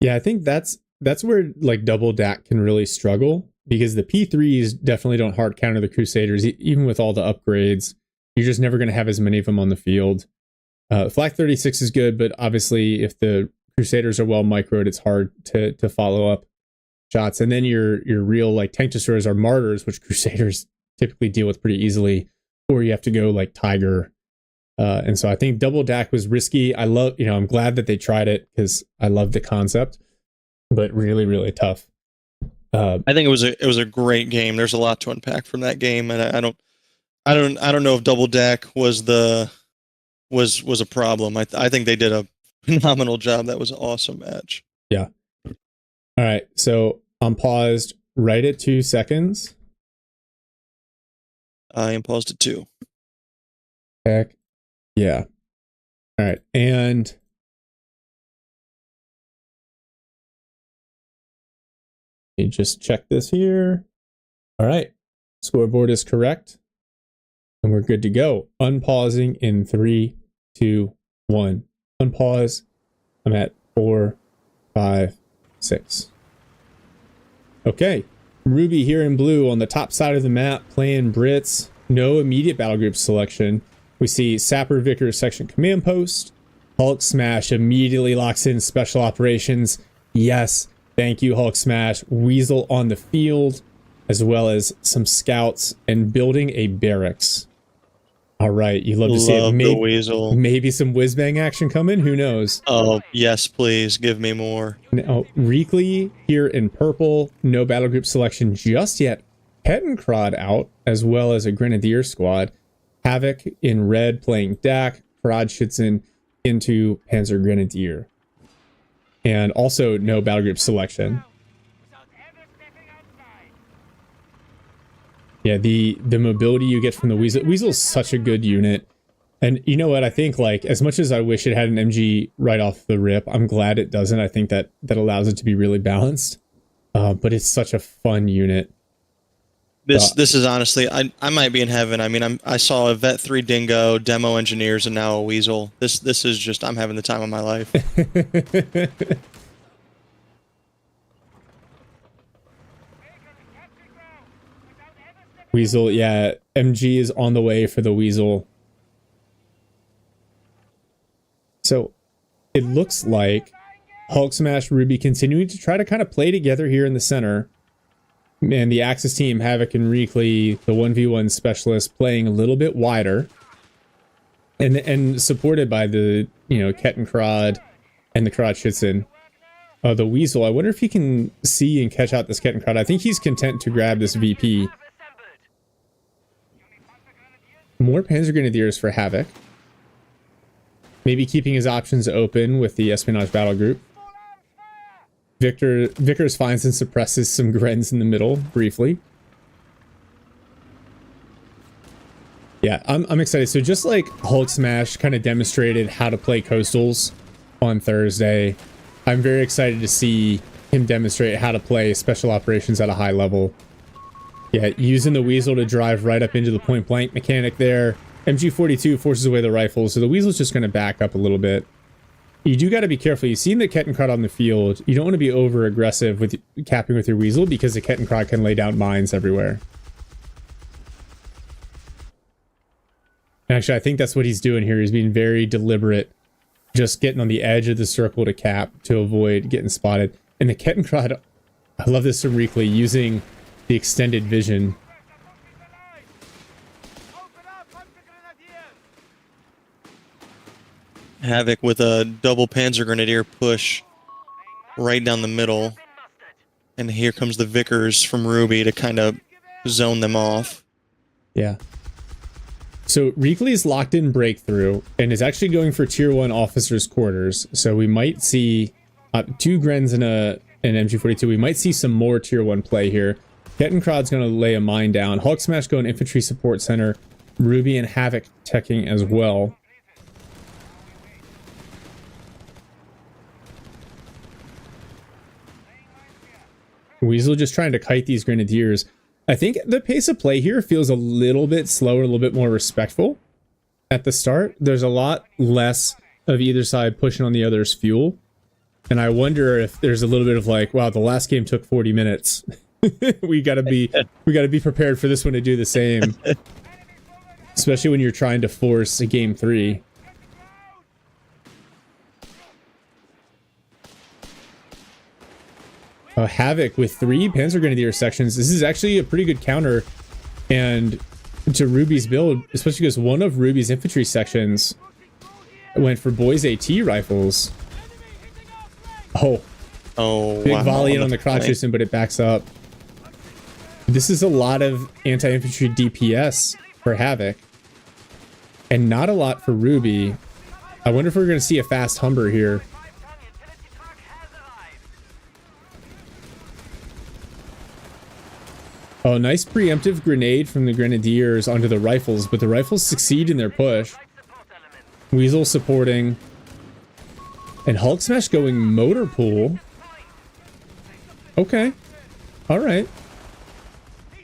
Yeah, I think that's where like double DAC can really struggle, because the P3s definitely don't hard counter the Crusaders, even with all the upgrades. You're just never going to have as many of them on the field. Flak 36 is good, but obviously if the Crusaders are well microed, it's hard to follow up shots. And then your real like tank destroyers are martyrs, which Crusaders typically deal with pretty easily, or you have to go like Tiger. And so I think double DAC was risky. I'm glad that they tried it because I love the concept, but really, really tough. I think it was a great game. There's a lot to unpack from that game, and I don't know if double DAC was a problem. I think they did a phenomenal job. That was an awesome match. Yeah. All right. So I'm paused right at 2 seconds. I am paused at 2. Heck. Yeah. All right. And let me just check this here. All right. Scoreboard is correct. And we're good to go. Unpausing in 3, 2, 1. Unpause. I'm at 4, 5, 6. Okay. Ruby here in blue on the top side of the map playing Brits. No immediate battle group selection. We see Sapper Vickers section command post. HulkSMASH immediately locks in special operations. Yes. Thank you, HulkSMASH. Weasel on the field, as well as some scouts and building a barracks. All right, you love to see it. Maybe some whiz-bang action coming. Who knows? Oh, yes, please. Give me more. Now, Reakly here in purple. No battle group selection just yet. Pettenkrod out, as well as a Grenadier squad. Havoc in red playing DAC. Krodschützen into Panzer Grenadier. And also no battle group selection. Yeah, the mobility you get from the Weasel. Weasel's such a good unit. And you know what? I think, like, as much as I wish it had an MG right off the rip, I'm glad it doesn't. I think that allows it to be really balanced. But it's such a fun unit. This is honestly, I might be in heaven. I mean, I saw a Vet 3 Dingo, demo engineers, and now a Weasel. This is just, I'm having the time of my life. Weasel, yeah, MG is on the way for the Weasel. So it looks like HulkSMASH, Ruby continuing to try to kind of play together here in the center. And the Axis team, Havoc and Reakly, the 1v1 specialist, playing a little bit wider. And supported by the, Kettenkrad and the Krautschützen. The Weasel, I wonder if he can see and catch out this Kettenkrad. I think he's content to grab this VP. More Panzer Grenadiers for Havoc. Maybe keeping his options open with the Espionage Battle Group. Vickers finds and suppresses some Grens in the middle, briefly. Yeah, I'm excited. So just like HulkSMASH kind of demonstrated how to play Coastals on Thursday, I'm very excited to see him demonstrate how to play Special Operations at a high level. Yeah, using the Weasel to drive right up into the point blank mechanic there. MG42 forces away the rifles, so the Weasel's just going to back up a little bit. You do got to be careful. You've seen the Kettenkrad on the field. You don't want to be over aggressive with capping with your Weasel because the Kettenkrad can lay down mines everywhere. Actually, I think that's what he's doing here. He's being very deliberate, just getting on the edge of the circle to cap to avoid getting spotted. And the Kettenkrad, I love this from Reakly, using the extended vision. Havoc with a double Panzer Grenadier push right down the middle. And here comes the Vickers from Ruby to kind of zone them off. Yeah. So Reakly's locked in breakthrough and is actually going for tier 1 officers' quarters. So we might see 2 Grens and an MG42. We might see some more tier 1 play here. Kettenkrad's going to lay a mine down. HulkSMASH going infantry support center. Ruby and Havoc teching as well. Weasel just trying to kite these Grenadiers. I think the pace of play here feels a little bit slower, a little bit more respectful at the start. There's a lot less of either side pushing on the other's fuel. And I wonder if there's a little bit of like, wow, the last game took 40 minutes. we gotta be prepared for this one to do the same. Especially when you're trying to force a game 3. Havoc with 3 Panzer Grenadier sections. This is actually a pretty good counter, and to Ruby's build, especially because one of Ruby's infantry sections went for Boys AT rifles. Oh, big wow. volley in on the Krautschützen, but it backs up. This is a lot of anti-infantry DPS for Havoc, and not a lot for Ruby. I wonder if we're going to see a fast Humber here. Oh, nice preemptive grenade from the Grenadiers onto the rifles, but the rifles succeed in their push. Weasel supporting. And HulkSMASH going motor pool. Okay. Alright.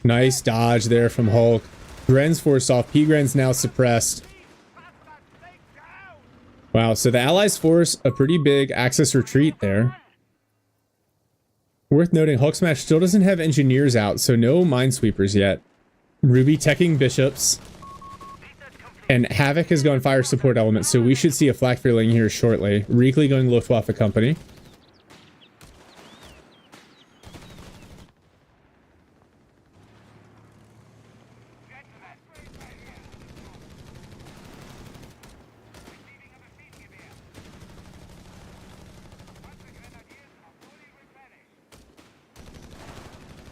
Nice dodge there from Hulk. Gren's forced off. P-Gren's now suppressed. Wow, so the Allies force a pretty big Axis retreat there. Worth noting, HulkSMASH still doesn't have engineers out, so no minesweepers yet. Ruby teching bishops. And Havoc is going fire support element, so we should see a flak filling here shortly. Reakly going Luftwaffe company.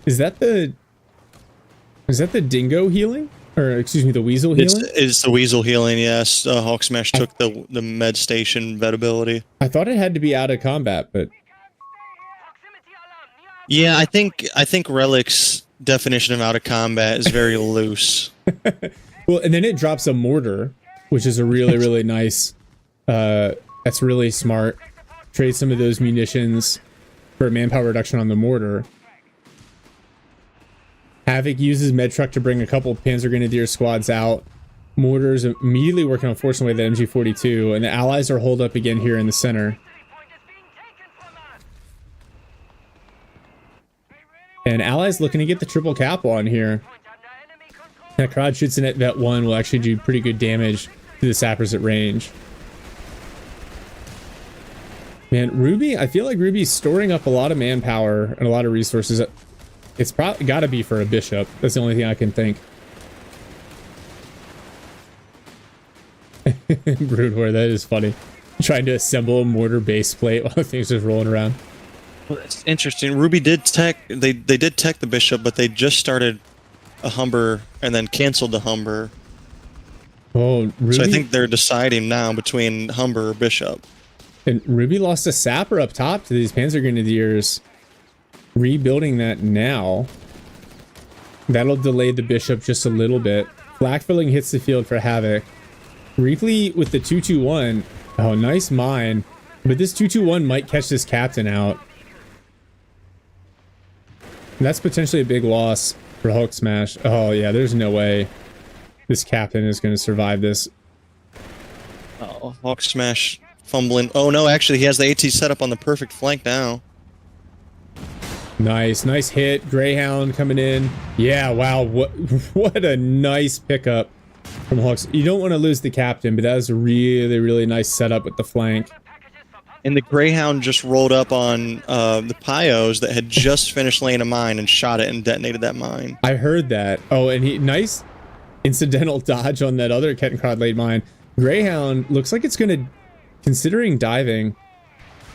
Is that the Dingo healing? Or, excuse me, the Weasel healing? It's the Weasel healing, yes. HulkSMASH took the med station vet ability. I thought it had to be out of combat, but... Yeah, I think Relic's definition of out of combat is very loose. Well, and then it drops a mortar, which is a really, really nice... that's really smart. Trade some of those munitions for manpower reduction on the mortar. Havoc uses med truck to bring a couple Panzer Grenadier squads out. Mortars immediately working on forcing away the MG42, and the allies are holed up again here in the center. And allies looking to get the triple cap on here. That crowd shoots in at Vet 1 will actually do pretty good damage to the sappers at range. Man, Ruby, I feel like Ruby's storing up a lot of manpower and a lot of resources. It's probably got to be for a bishop. That's the only thing I can think. Brood War, that is funny. Trying to assemble a mortar base plate while things just rolling around. Well, it's interesting. Ruby did tech. They did tech the bishop, but they just started a Humber and then canceled the Humber. Oh, Ruby? So I think they're deciding now between Humber or bishop. And Ruby lost a sapper up top to these Panzer Grenadiers. Rebuilding that now. That'll delay the bishop just a little bit. Flak filling hits the field for Havoc. Reakly with the 221. Oh, nice mine. But this 221 might catch this captain out. And that's potentially a big loss for HulkSMASH. Oh, yeah, there's no way this captain is going to survive this. Oh, HulkSMASH fumbling. Oh, no, actually, he has the AT set up on the perfect flank now. Nice hit. Greyhound coming in. Yeah, wow, what a nice pickup from Hulks. You don't want to lose the captain, but that was a really nice setup with the flank. And the Greyhound just rolled up on the Pios that had just finished laying a mine and shot it and detonated that mine. I heard that. Oh, and he nice incidental dodge on that other Kettenkrad laid mine. Greyhound looks like it's going to, considering diving.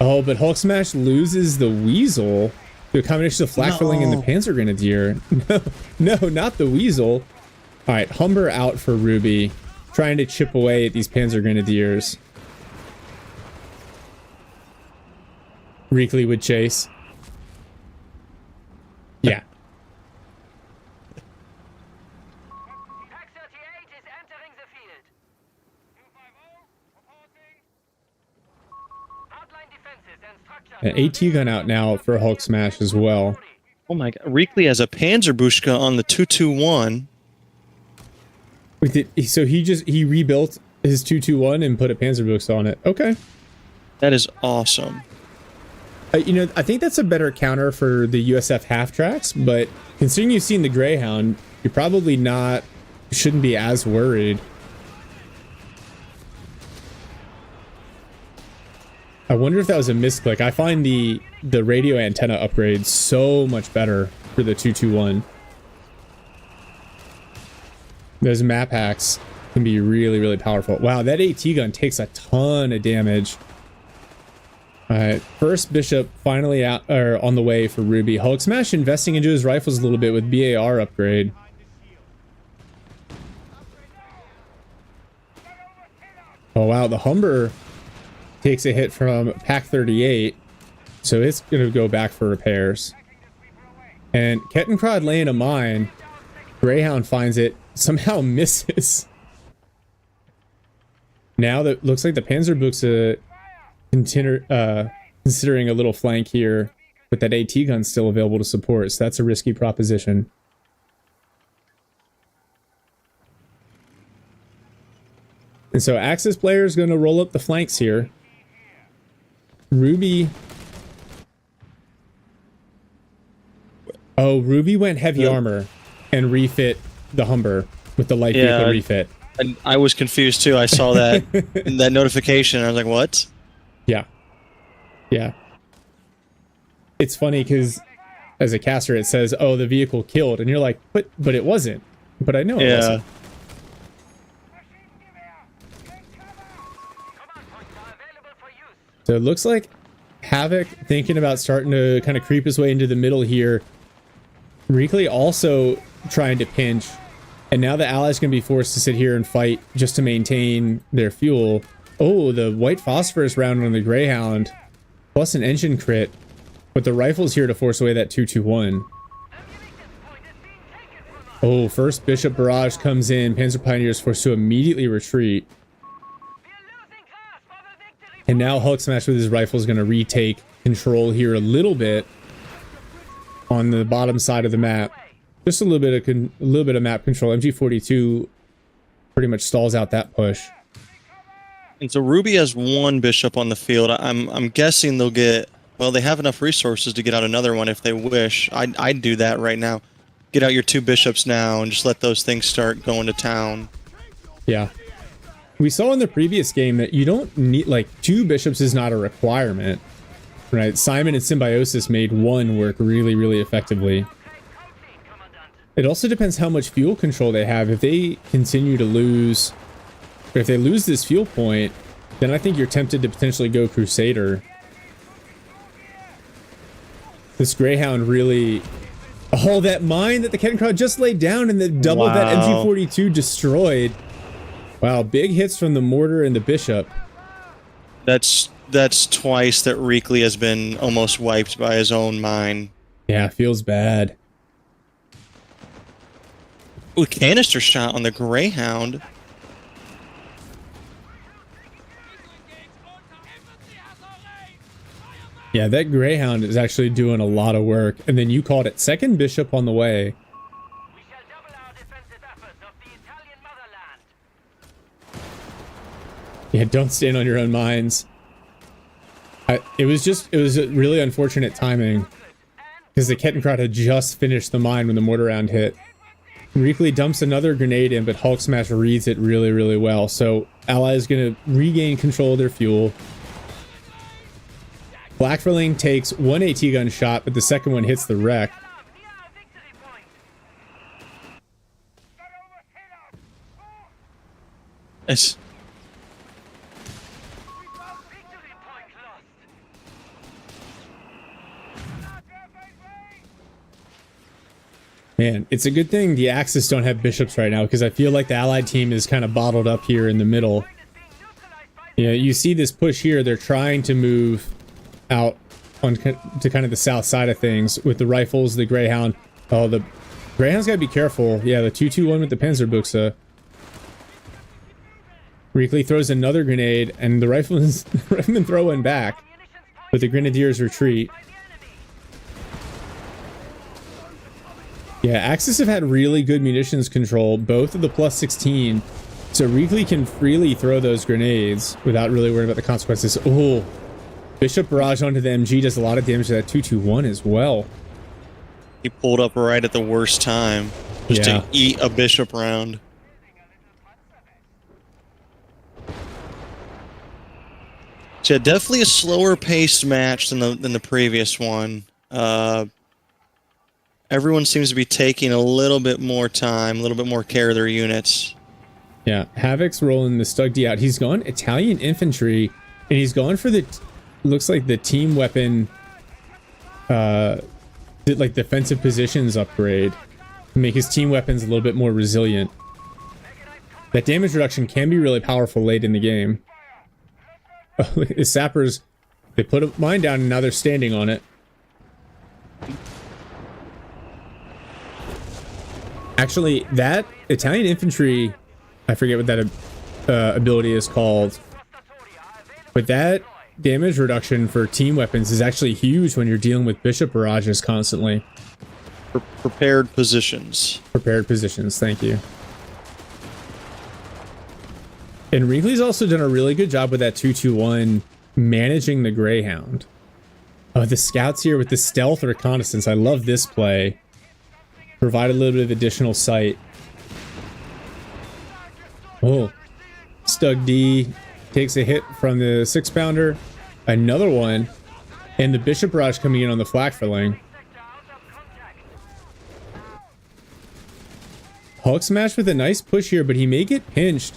Oh, but HulkSMASH loses the Weasel to a combination of flak filling and the Panzer Grenadier. No, not the Weasel. All right, Humber out for Ruby, trying to chip away at these Panzer Grenadiers. Reakly would chase. Yeah. An AT gun out now for HulkSMASH as well. Oh my god. Reakly has a Panzerbushka on the 221. So he rebuilt his 221 and put a Panzerbuchse on it. Okay. That is awesome. You know, I think that's a better counter for the USF half tracks, but considering you've seen the Greyhound, you're probably shouldn't be as worried. I wonder if that was a misclick. I find the radio antenna upgrade so much better for the 221. Those map hacks can be really powerful. Wow, that AT gun takes a ton of damage. All right, first bishop finally out or on the way for Ruby. HulkSMASH investing into his rifles a little bit with BAR upgrade. Oh wow, the Humber takes a hit from Pack 38, so it's gonna go back for repairs. And Kettenkrad laying a mine. Greyhound finds it, somehow misses. Now that looks like the Panzerbuchse considering a little flank here, but that AT gun's still available to support, so that's a risky proposition. And so Axis player is going to roll up the flanks here. Ruby. Oh, Ruby went heavy armor and refit the Humber with the light vehicle refit. And I was confused too. I saw that that notification. And I was like, "What?" Yeah. It's funny because as a caster, it says, "Oh, the vehicle killed," and you're like, "But it wasn't." But I know it wasn't. So it looks like Havoc thinking about starting to kind of creep his way into the middle here. Reakly also trying to pinch, and now the allies going to be forced to sit here and fight just to maintain their fuel. Oh, the white phosphorus round on the Greyhound, plus an engine crit, but the rifle's here to force away that 221. Oh, first Bishop Barrage comes in. Panzer Pioneers forced to immediately retreat. And now HulkSMASH with his rifle is going to retake control here a little bit on the bottom side of the map. Just a little bit of map control. MG42 pretty much stalls out that push. And so Ruby has one bishop on the field. I'm guessing they'll get, well, they have enough resources to get out another one if they wish. I'd do that right now. Get out your 2 bishops now and just let those things start going to town. Yeah. We saw in the previous game that you don't need, like, 2 bishops is not a requirement, right? Simon and Symbiosis made 1 work really, really effectively. It also depends how much fuel control they have. If they continue to lose, if they lose this fuel point, then I think you're tempted to potentially go Crusader. This Greyhound really... Oh, that mine that the Kettencrowd just laid down and the double that MG42 destroyed. Wow, big hits from the mortar and the bishop. That's twice that Reakly has been almost wiped by his own mine. Yeah, feels bad. Ooh, canister shot on the Greyhound. Yeah, that Greyhound is actually doing a lot of work. And then you called it 2nd bishop on the way. We shall double our defensive efforts of the Italian motherland. Yeah, don't stand on your own mines. It was a really unfortunate timing. Because the Kettencrowd had just finished the mine when the mortar round hit. Reakly dumps another grenade in, but HulkSMASH reads it really, really well. So Ally is going to regain control of their fuel. Blackferling takes 1 AT gun shot, but the second one hits the wreck. It's... Man, it's a good thing the Axis don't have bishops right now, because I feel like the Allied team is kind of bottled up here in the middle. Yeah, you see this push here. They're trying to move out on to kind of the south side of things with the rifles, the Greyhound. Oh, the Greyhound's got to be careful. Yeah, the 221 with the Panzerbuchse. Reakly throws another grenade, and the riflemen throw one back, but the Grenadiers retreat. Yeah, Axis have had really good munitions control, both of the +16, so Reakly can freely throw those grenades without really worrying about the consequences. Oh, Bishop barrage onto the MG does a lot of damage to that 221 as well. He pulled up right at the worst time just to eat a bishop round. So yeah, definitely a slower paced match than the previous one. Everyone seems to be taking a little bit more time, a little bit more care of their units. Yeah, Havoc's rolling the Stug D out. He's gone Italian infantry, and he's gone for the... looks like the team weapon, like defensive positions upgrade to make his team weapons a little bit more resilient. That damage reduction can be really powerful late in the game. The sappers, they put a mine down and now they're standing on it. Actually, that Italian infantry, I forget what that ability is called, but that damage reduction for team weapons is actually huge when you're dealing with bishop barrages constantly. Prepared positions. Prepared positions, thank you. And Reakly's also done a really good job with that 221 managing the Greyhound. Oh, the scouts here with the stealth reconnaissance. I love this play. Provide a little bit of additional sight. Oh, Stug D takes a hit from the 6-pounder. Another one. And the Bishop Barrage coming in on the Flakferling. HulkSMASH with a nice push here, but he may get pinched.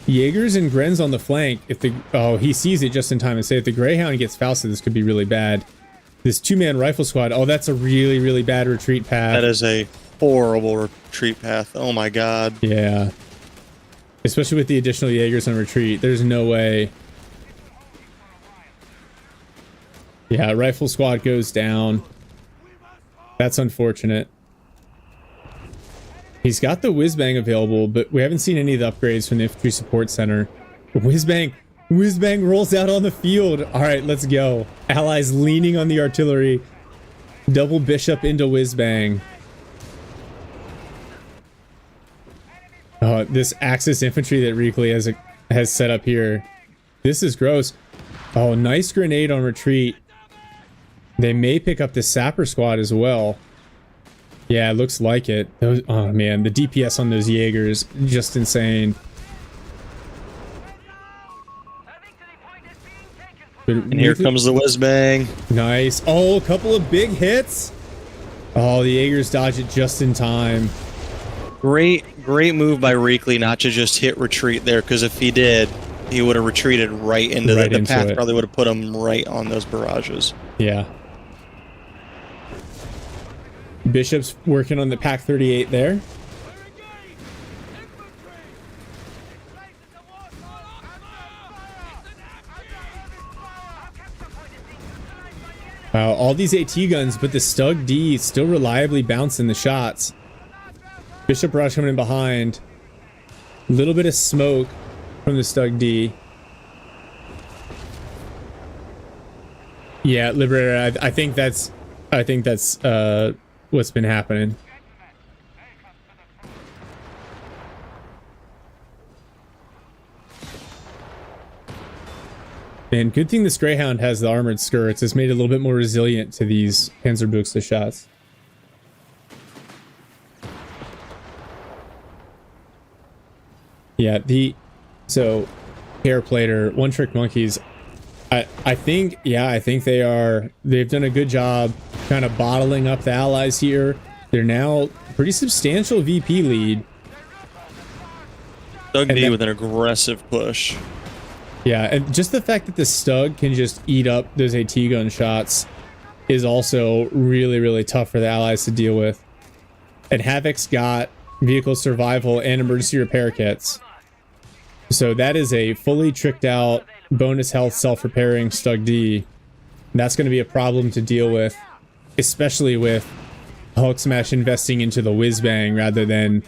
Jaegers and Grenz on the flank. If the he sees it just in time and say if the Greyhound gets Fausted, this could be really bad. This 2-man rifle squad. Oh, that's a really, really bad retreat path. That is a horrible retreat path. Oh my god. Yeah. Especially with the additional Jaegers on retreat. There's no way. Yeah, rifle squad goes down. That's unfortunate. He's got the Whizbang available, but we haven't seen any of the upgrades from the Infantry Support Center. Whizbang rolls out on the field. All right, let's go. Allies leaning on the artillery. Double Bishop into Whizbang. This Axis infantry that Reakly has set up here. This is gross. Oh, nice grenade on retreat. They may pick up the sapper squad as well. Yeah, it looks like it. Those, oh man, the DPS on those Jaegers, just insane. And here comes the whiz bang. Nice. Oh, a couple of big hits. Oh, the Jaegers dodge it just in time. Great move by Reakly not to just hit retreat there, because if he did, he would have retreated right into the path. Probably would have put him right on those barrages. Yeah. Bishop's working on the Pack 38 there. Wow, all these AT guns, but the Stug D still reliably bouncing the shots. Bishop Rush coming in behind. A little bit of smoke from the Stug D. Yeah, Liberator, I think that's what's been happening. And good thing this Greyhound has the armored skirts. It's made it a little bit more resilient to these Panzerbuchse shots. Yeah, so Hair Plater, One Trick Monkeys, I think they've done a good job kind of bottling up the allies here. They're now pretty substantial VP lead. Stug D with an aggressive push. Yeah, and just the fact that the Stug can just eat up those AT gun shots is also really, really tough for the allies to deal with. And Havoc's got vehicle survival and emergency repair kits. So that is a fully tricked out bonus health self-repairing Stug D. That's going to be a problem to deal with, especially with HulkSMASH investing into the whiz bang rather than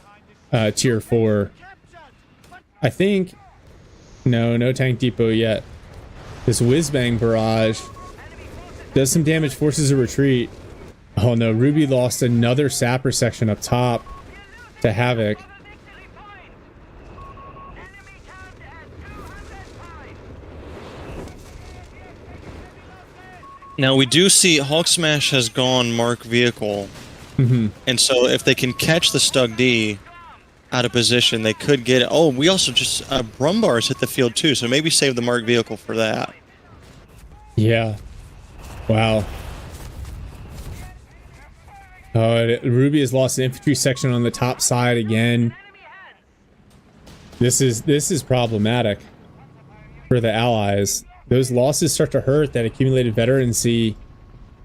tier 4. I think no tank depot yet. This whiz bang barrage does some damage, forces a retreat. Oh no, Ruby lost another sapper section up top to Havoc. Now we do see HulkSMASH has gone mark vehicle, and so if they can catch the Stug D out of position, they could get it. Oh, we also just Brumbars hit the field too, so maybe save the mark vehicle for that. Yeah. Wow. Ruby has lost the infantry section on the top side again. This is problematic for the allies. Those losses start to hurt that accumulated veterancy.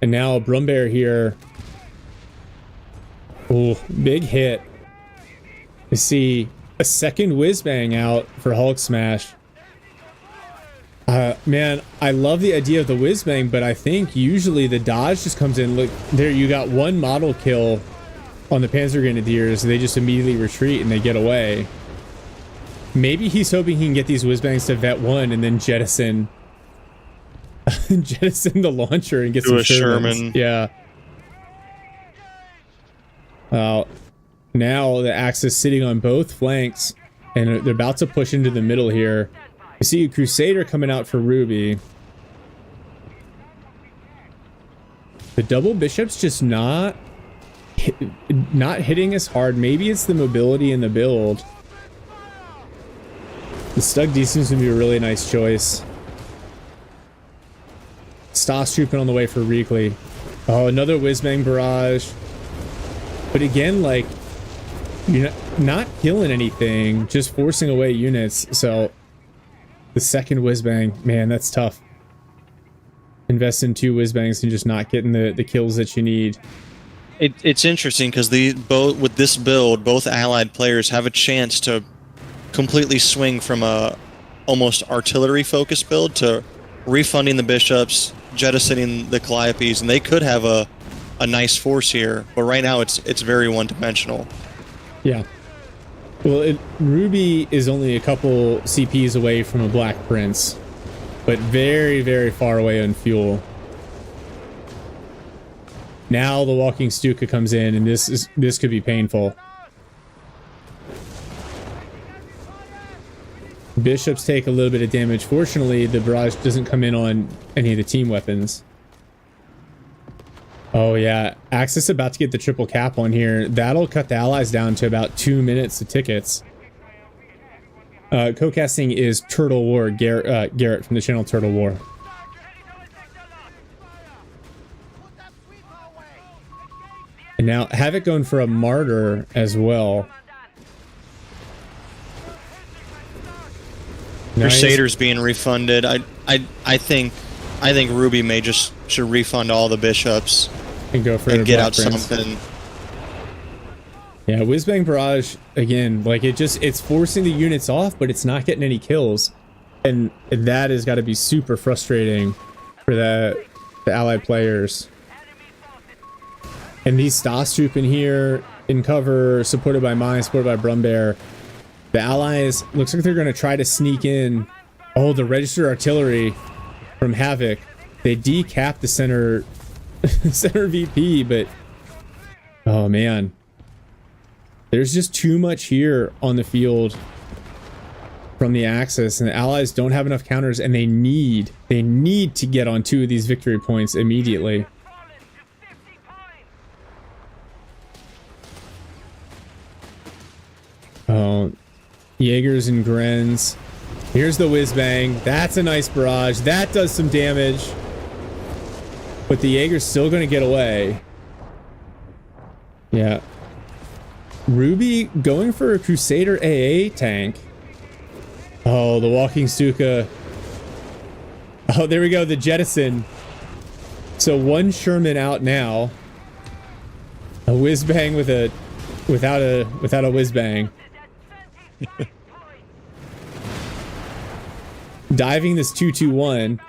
And now Brumbear here. Oh, big hit. You see a second whiz bang out for HulkSMASH. Man, I love the idea of the whiz bang, but I think usually the dodge just comes in. Look, there you got one model kill on the Panzer Grenadiers. They just immediately retreat and they get away. Maybe he's hoping he can get these whiz bangs to vet 1 and then jettison the launcher and get some Sherman. Yeah. Now the Axis sitting on both flanks, and they're about to push into the middle here. You see a Crusader coming out for Ruby. The double Bishop's just not hitting as hard. Maybe it's the mobility in the build. The Stug D seems to be a really nice choice. Stoss trooping on the way for Reakly. Oh, another whiz-bang barrage. But again, like, you're not killing anything, just forcing away units. So the second whiz-bang, man, that's tough. Invest in 2 whiz-bangs and just not getting the kills that you need. It's interesting because with this build, both allied players have a chance to completely swing from a almost artillery-focused build to refunding the bishops, jettisoning the Calliopes, and they could have a nice force here. But right now, it's very one-dimensional. Yeah. Well, Ruby is only a couple CPs away from a Black Prince, but very, very far away on fuel. Now the Walking Stuka comes in, and this could be painful. Bishops take a little bit of damage. Fortunately, the barrage doesn't come in on any of the team weapons. Oh yeah, Axis about to get the triple cap on here. That'll cut the allies down to about 2 minutes of tickets. Co-casting is TurtleWar, Garrett from the channel TurtleWar. And now Havoc going for a martyr as well. Nice. Crusaders being refunded. I think Ruby may just should refund all the bishops and go for and get out Prince. something. Yeah, Whizbang Barrage again, like it's forcing the units off, but it's not getting any kills, and that has got to be super frustrating for the allied players. And these Stas troop in here in cover, supported by mine, supported by Brumbear. The allies looks like they're going to try to sneak in. Oh, the registered artillery from Havoc. They decap the center VP, but oh man. There's just too much here on the field from the Axis, and the allies don't have enough counters, and they need to get on 2 of these victory points immediately. Oh, Jaegers and Grens. Here's the Whizbang. That's a nice barrage. That does some damage. But the Jaeger's still going to get away. Yeah. Ruby going for a Crusader AA tank. Oh, the Walking Stuka. Oh, there we go. The Jettison. So 1 Sherman out now. A Whizbang without a Whizbang. Diving this 2-2-1.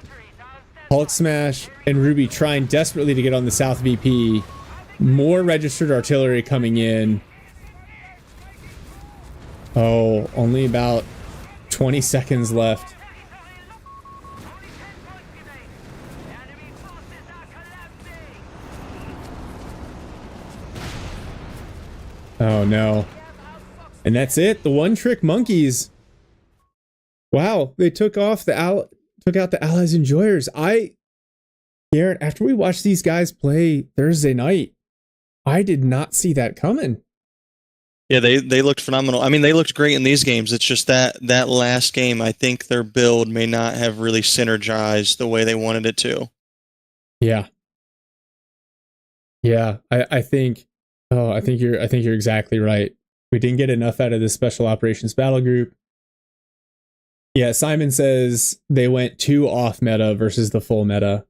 HulkSMASH and Ruby trying desperately to get on the South VP. More registered artillery coming in. Oh, only about 20 seconds left. Oh no. And that's it. The one-trick monkeys. Wow, they took out the Allies Enjoyers. Garrett, after we watched these guys play Thursday night, I did not see that coming. Yeah, they looked phenomenal. I mean, they looked great in these games. It's just that last game, I think their build may not have really synergized the way they wanted it to. Yeah. Yeah, I think you're exactly right. We didn't get enough out of this special operations battle group. Yeah, Simon says they went too off meta versus the full meta.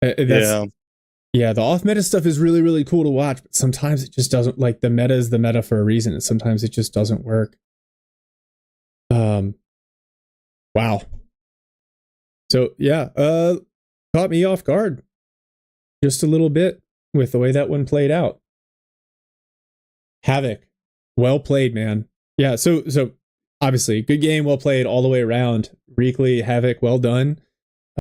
Yeah, the off meta stuff is really, really cool to watch, but sometimes it just doesn't, like, the meta is the meta for a reason, and sometimes it just doesn't work. Wow. So yeah, caught me off guard just a little bit with the way that one played out. Havoc, well played, man. Yeah, so obviously good game, well played all the way around. Reakly, Havoc, well done.